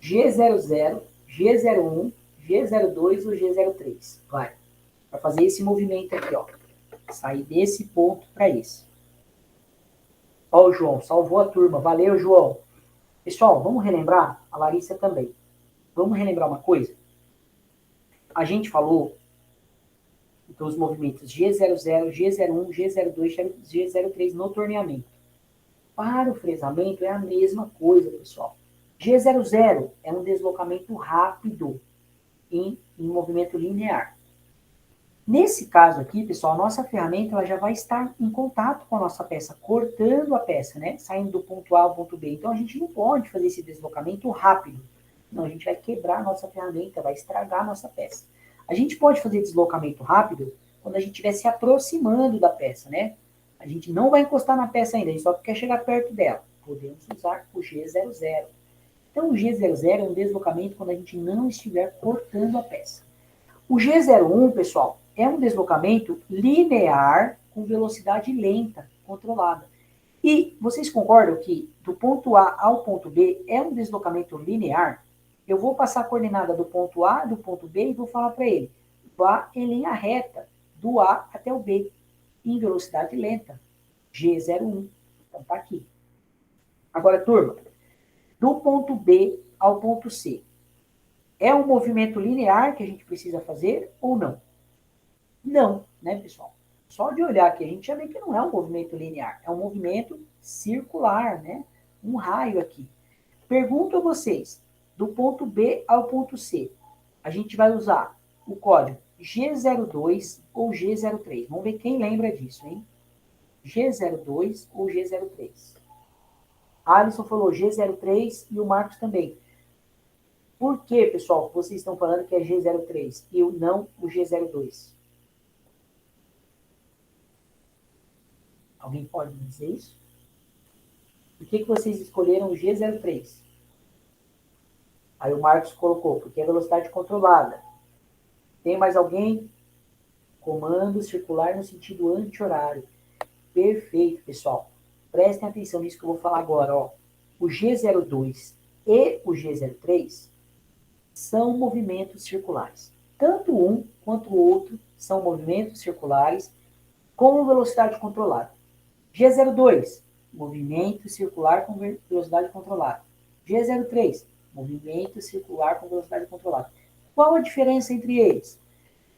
G00, G01, G02 ou G03? Vai. Para fazer esse movimento aqui, ó. Sair desse ponto para esse. Ó, o João, salvou a turma. Valeu, João. Pessoal, vamos relembrar? A Larissa também. Vamos relembrar uma coisa? A gente falou dos movimentos G00, G01, G02, G03 no torneamento. Para o fresamento é a mesma coisa, pessoal. G00 é um deslocamento rápido em movimento linear. Nesse caso aqui, pessoal, a nossa ferramenta ela já vai estar em contato com a nossa peça, cortando a peça, né? Saindo do ponto A ao ponto B. Então, a gente não pode fazer esse deslocamento rápido. Não, a gente vai quebrar a nossa ferramenta, vai estragar a nossa peça. A gente pode fazer deslocamento rápido quando a gente estiver se aproximando da peça, né? A gente não vai encostar na peça ainda, a gente só quer chegar perto dela. Podemos usar o G00. Então, o G00 é um deslocamento quando a gente não estiver cortando a peça. O G01, pessoal, é um deslocamento linear com velocidade lenta, controlada. E vocês concordam que do ponto A ao ponto B é um deslocamento linear? Eu vou passar a coordenada do ponto A do ponto B e vou falar para ele, vá em linha reta, do A até o B, em velocidade lenta, G01. Então, tá aqui. Agora, turma, do ponto B ao ponto C, é um movimento linear que a gente precisa fazer ou não? Não, né, pessoal? Só de olhar aqui, a gente já vê que não é um movimento linear, é um movimento circular, né? Um raio aqui. Pergunto a vocês, do ponto B ao ponto C, a gente vai usar o código G02 ou G03. Vamos ver quem lembra disso, hein? G02 ou G03. A Alisson falou G03 e o Marcos também. Por que, pessoal, vocês estão falando que é G03 e não o G02? Alguém pode me dizer isso? Por que vocês escolheram o G03? Aí o Marcos colocou, porque é velocidade controlada. Tem mais alguém? Comando circular no sentido anti-horário. Perfeito, pessoal. Prestem atenção nisso que eu vou falar agora. Ó. O G02 e o G03 são movimentos circulares. Tanto um quanto o outro são movimentos circulares com velocidade controlada. G02, movimento circular com velocidade controlada. G03, movimento circular com velocidade controlada. Qual a diferença entre eles?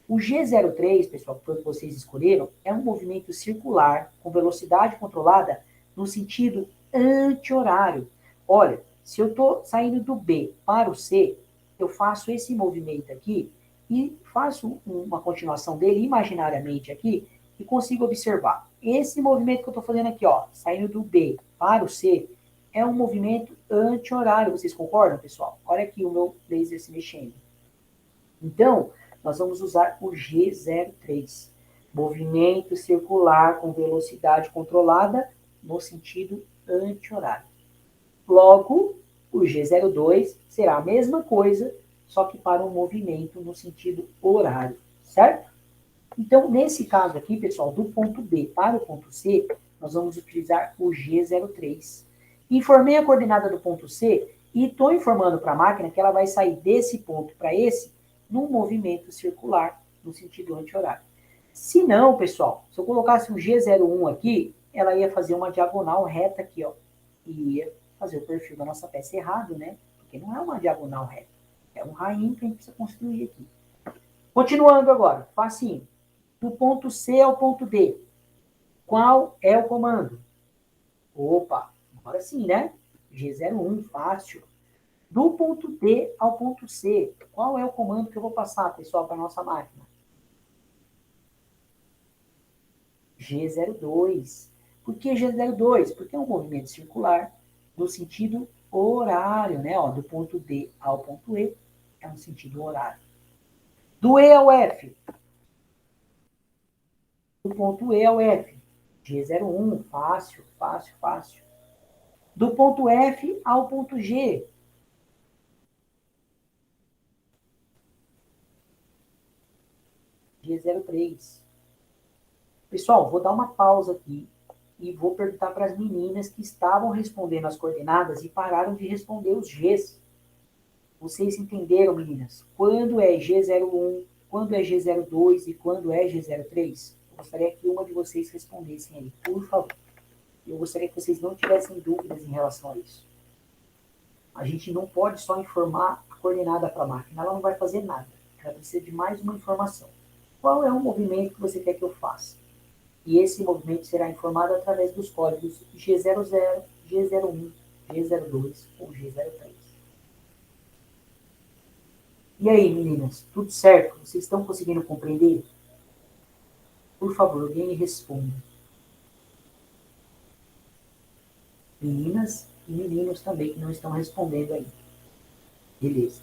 O G03, pessoal, que vocês escolheram, é um movimento circular com velocidade controlada no sentido anti-horário. Olha, se eu estou saindo do B para o C, eu faço esse movimento aqui e faço uma continuação dele imaginariamente aqui e consigo observar. Esse movimento que eu estou fazendo aqui, ó, saindo do B para o C, é um movimento anti-horário. Vocês concordam, pessoal? Olha aqui o meu laser se mexendo. Então, nós vamos usar o G03, movimento circular com velocidade controlada no sentido anti-horário. Logo, o G02 será a mesma coisa, só que para um movimento no sentido horário, certo? Então, nesse caso aqui, pessoal, do ponto B para o ponto C, nós vamos utilizar o G03. Informei a coordenada do ponto C e estou informando para a máquina que ela vai sair desse ponto para esse num movimento circular no sentido anti-horário. Se não, pessoal, se eu colocasse um G01 aqui, ela ia fazer uma diagonal reta aqui, ó, e ia fazer o perfil da nossa peça errado, né? Porque não é uma diagonal reta, é um rainho que a gente precisa construir aqui. Continuando agora, facinho. Do ponto C ao ponto D, qual é o comando? Opa, agora sim, né? G01, fácil. Do ponto D ao ponto C, qual é o comando que eu vou passar, pessoal, para a nossa máquina? G02. Por que G02? Porque é um movimento circular no sentido horário, né? Ó, do ponto D ao ponto E é um sentido horário. Do E ao F. Do ponto E ao F. G01, fácil, fácil, fácil. Do ponto F ao ponto G. G03. Pessoal, vou dar uma pausa aqui e vou perguntar para as meninas que estavam respondendo as coordenadas e pararam de responder os Gs. Vocês entenderam, meninas? Quando é G01, quando é G02 e quando é G03? Eu gostaria que uma de vocês respondessem aí, por favor. Eu gostaria que vocês não tivessem dúvidas em relação a isso. A gente não pode só informar a coordenada para a máquina, ela não vai fazer nada. Ela precisa de mais uma informação. Qual é o movimento que você quer que eu faça? E esse movimento será informado através dos códigos G00, G01, G02 ou G03. E aí, meninas, tudo certo? Vocês estão conseguindo compreender? Por favor, alguém me responda. Meninas e meninos também que não estão respondendo aí. Beleza.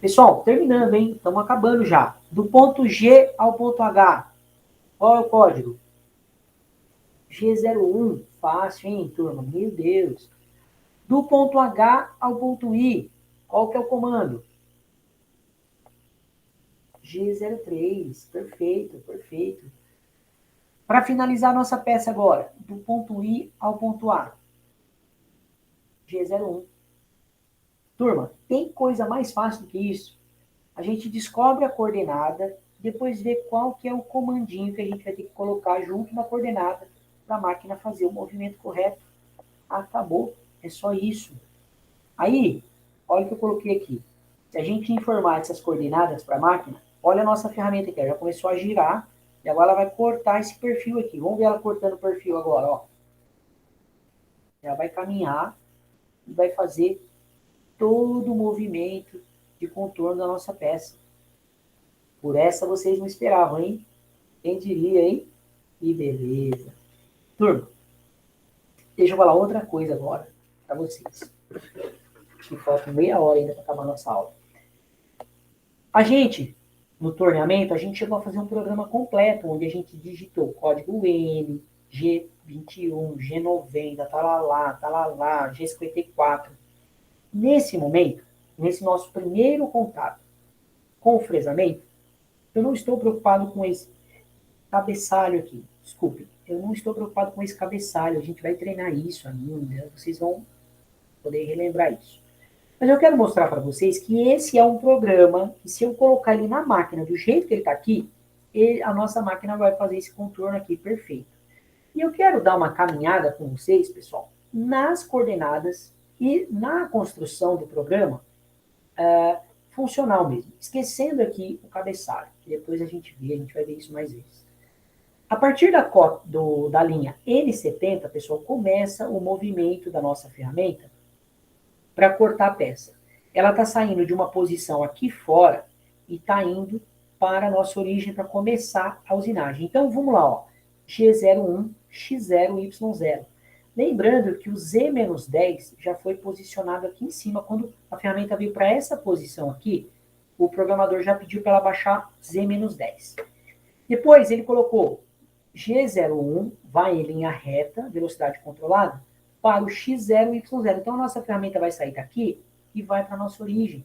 Pessoal, terminando, hein? Estamos acabando já. Do ponto G ao ponto H, qual é o código? G01, fácil, hein, turma? Meu Deus. Do ponto H ao ponto I, qual que é o comando? G03, perfeito, perfeito. Para finalizar nossa peça agora, do ponto I ao ponto A, G01. Turma, tem coisa mais fácil do que isso? A gente descobre a coordenada, depois vê qual que é o comandinho que a gente vai ter que colocar junto na coordenada para a máquina fazer o movimento correto. Acabou, é só isso. Aí, olha o que eu coloquei aqui. Se a gente informar essas coordenadas para a máquina, olha a nossa ferramenta aqui, ela já começou a girar, e agora ela vai cortar esse perfil aqui. Vamos ver ela cortando o perfil agora, ó. Ela vai caminhar e vai fazer todo o movimento de contorno da nossa peça. Por essa vocês não esperavam, hein? Quem diria, hein? Que beleza. Turma, deixa eu falar outra coisa agora para vocês. Que falta meia hora ainda para acabar a nossa aula. A gente, no torneamento, a gente chegou a fazer um programa completo, onde a gente digitou código N, G21, G90, talalá, G54. Nesse momento, nesse nosso primeiro contato com o fresamento, eu não estou preocupado com esse cabeçalho aqui. Desculpe, eu não estou preocupado com esse cabeçalho. A gente vai treinar isso ainda. Vocês vão poder relembrar isso. Mas eu quero mostrar para vocês que esse é um programa que, se eu colocar ele na máquina do jeito que ele está aqui, a nossa máquina vai fazer esse contorno aqui perfeito. E eu quero dar uma caminhada com vocês, pessoal, nas coordenadas e na construção do programa funcional mesmo. Esquecendo aqui o cabeçalho, que depois a gente vai ver isso mais vezes. A partir da linha N70, pessoal, começa o movimento da nossa ferramenta para cortar a peça. Ela está saindo de uma posição aqui fora e está indo para a nossa origem para começar a usinagem. Então, vamos lá, ó. G01, X0, Y0. Lembrando que o Z-10 já foi posicionado aqui em cima. Quando a ferramenta veio para essa posição aqui, o programador já pediu para ela baixar Z-10. Depois ele colocou G01, vai em linha reta, velocidade controlada, para o X0 e Y0. Então a nossa ferramenta vai sair daqui e vai para a nossa origem.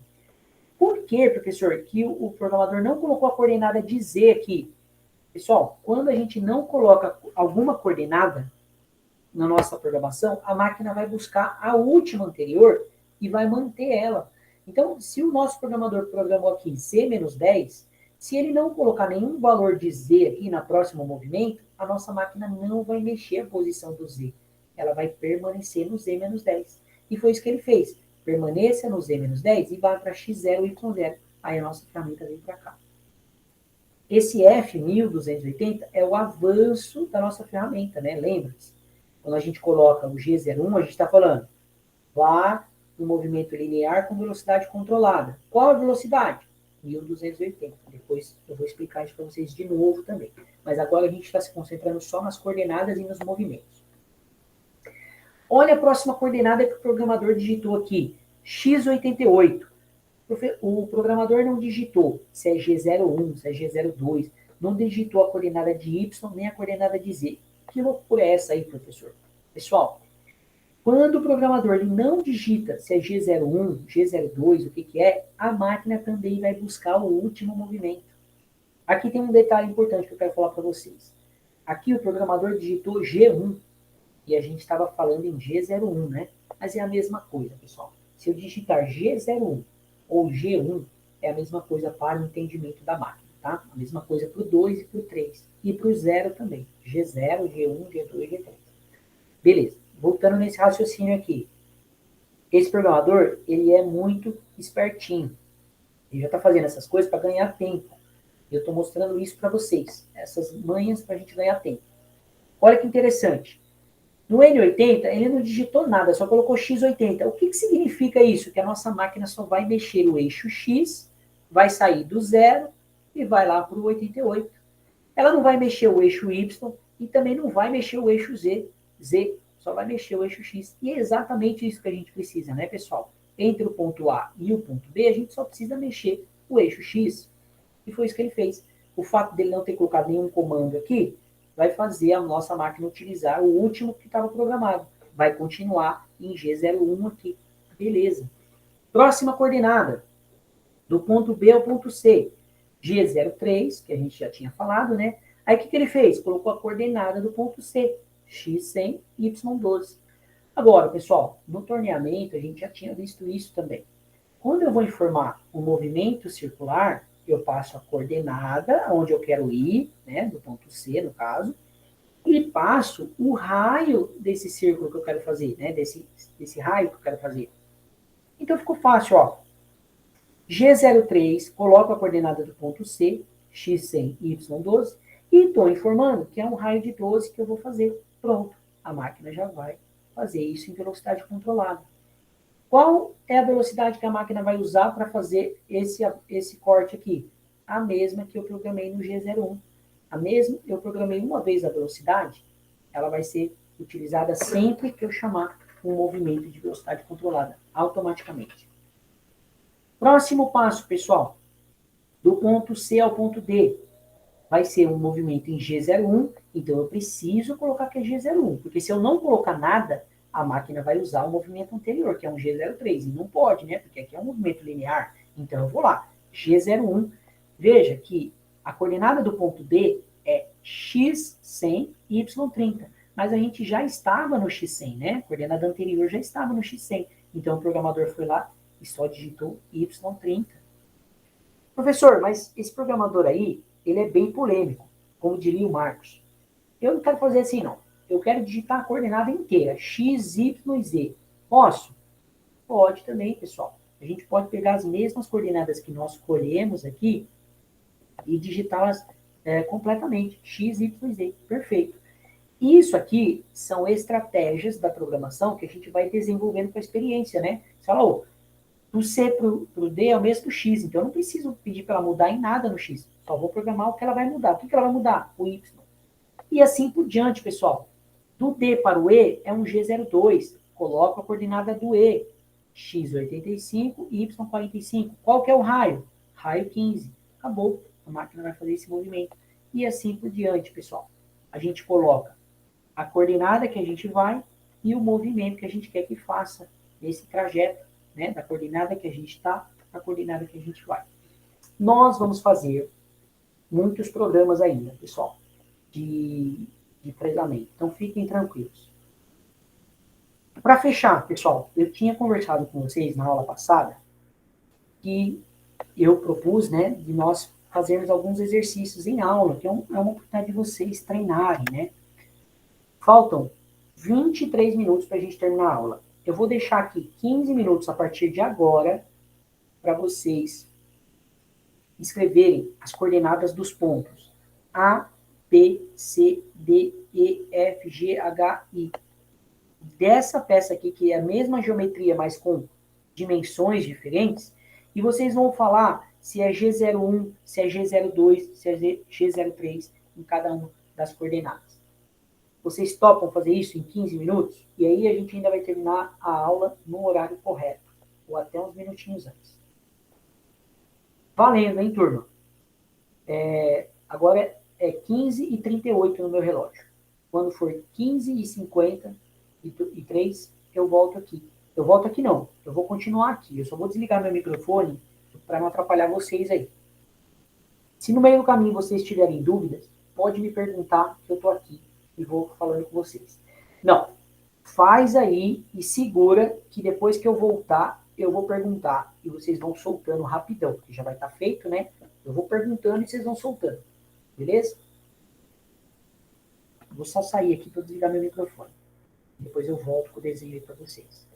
Por que, professor, que o programador não colocou a coordenada de Z aqui? Pessoal, quando a gente não coloca alguma coordenada na nossa programação, a máquina vai buscar a última anterior e vai manter ela. Então, se o nosso programador programou aqui Z-10, se ele não colocar nenhum valor de Z aqui no próximo movimento, a nossa máquina não vai mexer a posição do Z. Ela vai permanecer no Z-10. E foi isso que ele fez. Permaneça no Z-10 e vá para X0 e Y0. Aí a nossa ferramenta veio para cá. Esse F1280 é o avanço da nossa ferramenta, né? Lembra-se? Quando a gente coloca o G01, a gente está falando, vá no movimento linear com velocidade controlada. Qual a velocidade? 1280. Depois eu vou explicar isso para vocês de novo também. Mas agora a gente está se concentrando só nas coordenadas e nos movimentos. Olha a próxima coordenada que o programador digitou aqui, X88. O programador não digitou se é G01, se é G02, não digitou a coordenada de Y nem a coordenada de Z. Que loucura é essa aí, professor? Pessoal, quando o programador ele não digita se é G01, G02, o que é, a máquina também vai buscar o último movimento. Aqui tem um detalhe importante que eu quero falar para vocês. Aqui o programador digitou G1 e a gente estava falando em G01, né? Mas é a mesma coisa, pessoal. Se eu digitar G01 ou G1, é a mesma coisa para o entendimento da máquina, tá? A mesma coisa para o 2 e para o 3. E para o 0 também. G0, G1, G2, G3. Beleza. Voltando nesse raciocínio aqui. Esse programador, ele é muito espertinho. Ele já está fazendo essas coisas para ganhar tempo. Eu estou mostrando isso para vocês. Essas manhas para a gente ganhar tempo. Olha que interessante. No N80, ele não digitou nada, só colocou X80. O que significa isso? Que a nossa máquina só vai mexer o eixo X, vai sair do 0 e vai lá para o 88. Ela não vai mexer o eixo Y e também não vai mexer o eixo Z. Só vai mexer o eixo X. E é exatamente isso que a gente precisa, né, pessoal? Entre o ponto A e o ponto B, a gente só precisa mexer o eixo X. E foi isso que ele fez. O fato dele não ter colocado nenhum comando aqui, vai fazer a nossa máquina utilizar o último que estava programado. Vai continuar em G01 aqui. Beleza. Próxima coordenada. Do ponto B ao ponto C. G03, que a gente já tinha falado, né? Aí o que ele fez? Colocou a coordenada do ponto C. X100, Y12. Agora, pessoal, no torneamento a gente já tinha visto isso também. Quando eu vou informar o movimento circular, eu passo a coordenada, onde eu quero ir, né, do ponto C, no caso, e passo o raio desse círculo que eu quero fazer, né, desse raio que eu quero fazer. Então ficou fácil, ó. G03, coloco a coordenada do ponto C, X100, Y12, e estou informando que é um raio de 12 que eu vou fazer. Pronto, a máquina já vai fazer isso em velocidade controlada. Qual é a velocidade que a máquina vai usar para fazer esse corte aqui? A mesma que eu programei no G01. A mesma, eu programei uma vez a velocidade, ela vai ser utilizada sempre que eu chamar um movimento de velocidade controlada, automaticamente. Próximo passo, pessoal, do ponto C ao ponto D, vai ser um movimento em G01, então eu preciso colocar que é G01, porque se eu não colocar nada, a máquina vai usar o movimento anterior, que é um G03, e não pode, né, porque aqui é um movimento linear, então eu vou lá, G01, veja que a coordenada do ponto D é X100, Y30, mas a gente já estava no X100, né, a coordenada anterior já estava no X100, então o programador foi lá e só digitou Y30. Professor, mas esse programador aí, ele é bem polêmico, como diria o Marcos. Eu não quero fazer assim, não. Eu quero digitar a coordenada inteira, x, y e z. Posso? Pode também, pessoal. A gente pode pegar as mesmas coordenadas que nós escolhemos aqui e digitá-las completamente, x, y e z. Perfeito. Isso aqui são estratégias da programação que a gente vai desenvolvendo com a experiência, né? Você fala, ô, do C para o D é o mesmo X, então eu não preciso pedir para ela mudar em nada no X. Só vou programar o que ela vai mudar. O que ela vai mudar? O Y. E assim por diante, pessoal. Do D para o E é um G02. Coloco a coordenada do E. X85, Y45. Qual que é o raio? raio 15. Acabou. A máquina vai fazer esse movimento. E assim por diante, pessoal. A gente coloca a coordenada que a gente vai e o movimento que a gente quer que faça nesse trajeto, né, da coordenada que a gente está para a coordenada que a gente vai. Nós vamos fazer muitos programas ainda, pessoal, de treinamento. Então fiquem tranquilos. Para fechar, pessoal, eu tinha conversado com vocês na aula passada que eu propus, né, de nós fazermos alguns exercícios em aula, que é uma oportunidade de vocês treinarem, né? Faltam 23 minutos para a gente terminar a aula. Eu vou deixar aqui 15 minutos a partir de agora para vocês escreverem as coordenadas dos pontos A, B, C, D, E, F, G, H, I. Dessa peça aqui, que é a mesma geometria, mas com dimensões diferentes, e vocês vão falar se é G01, se é G02, se é G03 em cada uma das coordenadas. Vocês topam fazer isso em 15 minutos? E aí a gente ainda vai terminar a aula no horário correto, ou até uns minutinhos antes. Valendo, hein, turma? Agora é 15h38 no meu relógio. Quando for 15h53, eu volto aqui. Eu volto aqui não, eu vou continuar aqui. Eu só vou desligar meu microfone para não atrapalhar vocês aí. Se no meio do caminho vocês tiverem dúvidas, pode me perguntar que eu estou aqui e vou falando com vocês. Não, faz aí e segura que depois que eu voltar, eu vou perguntar e vocês vão soltando rapidão, porque já vai estar feito, né? Eu vou perguntando e vocês vão soltando, beleza? Vou só sair aqui para desligar meu microfone. Depois eu volto com o desenho aí para vocês.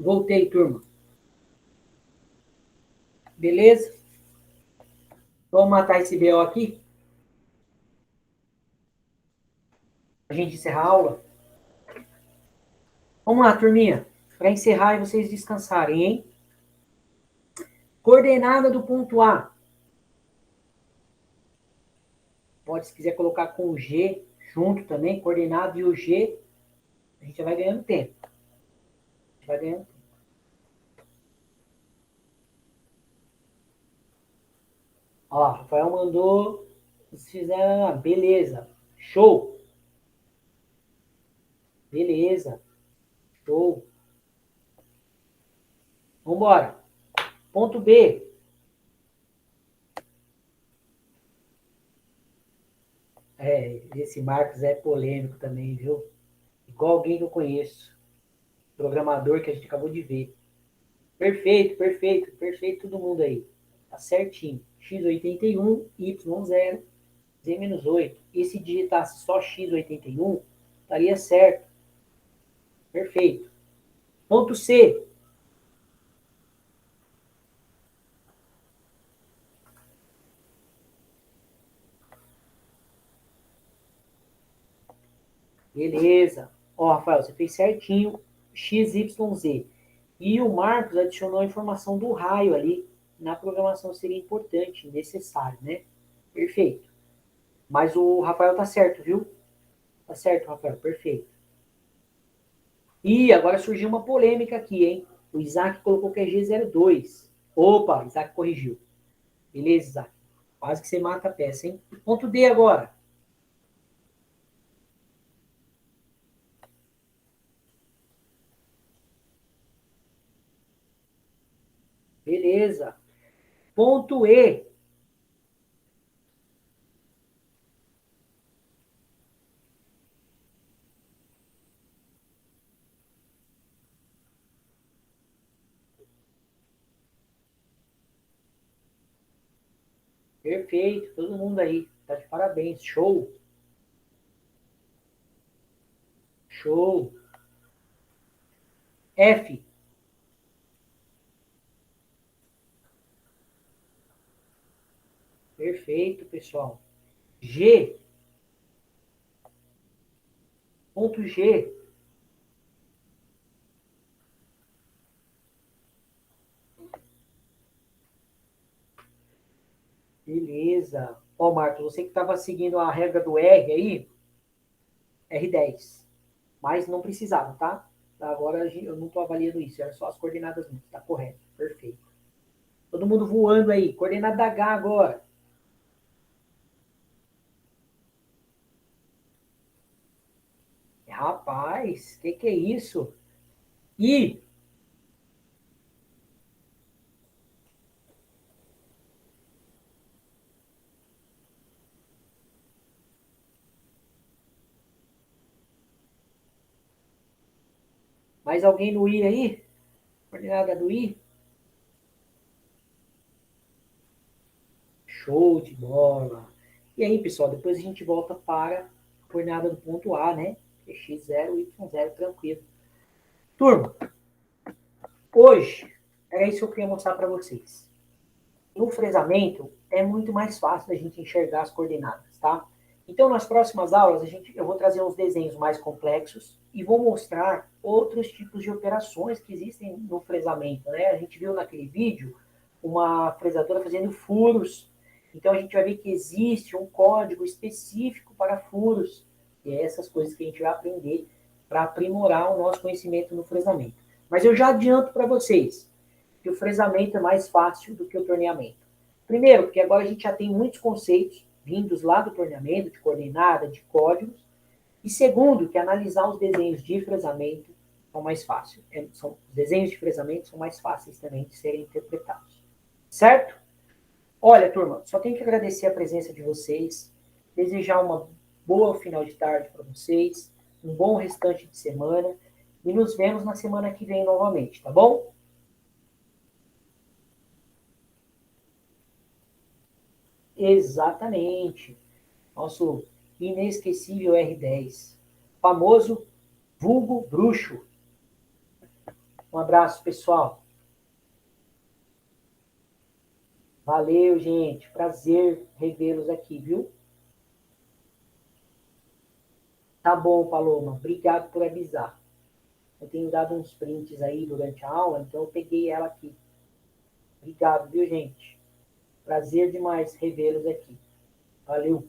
Voltei, turma. Beleza? Vamos matar esse BO aqui? A gente encerrar a aula? Vamos lá, turminha. Para encerrar e vocês descansarem, hein? Coordenada do ponto A. Pode, se quiser colocar com o G junto também, coordenada e o G, a gente já vai ganhando tempo. A gente vai ganhando tempo. Ó, o Rafael mandou. Vocês fizeram. Beleza. Show. Beleza. Show. Vambora. Ponto B. Esse Marcos é polêmico também, viu? Igual alguém que eu conheço. Programador que a gente acabou de ver. Perfeito, perfeito, perfeito todo mundo aí. Tá certinho. X81, Y0, Z-8. E se digitasse só X81, estaria certo. Perfeito. Ponto C. Beleza. Ó, Rafael, você fez certinho. XYZ. E o Marcos adicionou a informação do raio ali. Na programação seria importante, necessário, né? Perfeito. Mas o Rafael tá certo, viu? Tá certo, Rafael. Perfeito. E agora surgiu uma polêmica aqui, hein? O Isaac colocou que é G02. Opa, Isaac corrigiu. Beleza, Isaac. Quase que você mata a peça, hein? Ponto D agora. Beleza. Ponto E. Perfeito. Todo mundo aí. Tá de parabéns. Show. Show. F. Perfeito, pessoal. G. Ponto G. Beleza. Ó, Marcos, você que estava seguindo a regra do R aí, R10. Mas não precisava, tá? Agora eu não estou avaliando isso, era só as coordenadas mesmo. Tá correto. Perfeito. Todo mundo voando aí. Coordenada H agora. Rapaz, que é isso? I. Mais alguém no I aí? Coordenada do I? Show de bola. E aí, pessoal, depois a gente volta para a coordenada do ponto A, né? X0, Y0, tranquilo. Turma, hoje era isso que eu queria mostrar para vocês. No fresamento, é muito mais fácil a gente enxergar as coordenadas, tá? Então, nas próximas aulas, eu vou trazer uns desenhos mais complexos e vou mostrar outros tipos de operações que existem no fresamento, né? A gente viu naquele vídeo uma fresadora fazendo furos. Então, a gente vai ver que existe um código específico para furos. E é essas coisas que a gente vai aprender para aprimorar o nosso conhecimento no fresamento. Mas eu já adianto para vocês que o fresamento é mais fácil do que o torneamento. Primeiro, porque agora a gente já tem muitos conceitos vindos lá do torneamento, de coordenada, de códigos. E segundo, que analisar os desenhos de fresamento são mais fáceis. Os desenhos de fresamento são mais fáceis também de serem interpretados. Certo? Olha, turma, só tenho que agradecer a presença de vocês, desejar uma boa final de tarde para vocês, um bom restante de semana e nos vemos na semana que vem novamente, tá bom? Exatamente. Nosso inesquecível R10. Famoso vulgo bruxo. Um abraço, pessoal. Valeu, gente. Prazer revê-los aqui, viu? Tá bom, Paloma. Obrigado por avisar. Eu tenho dado uns prints aí durante a aula, então eu peguei ela aqui. Obrigado, viu, gente? Prazer demais revê-los aqui. Valeu.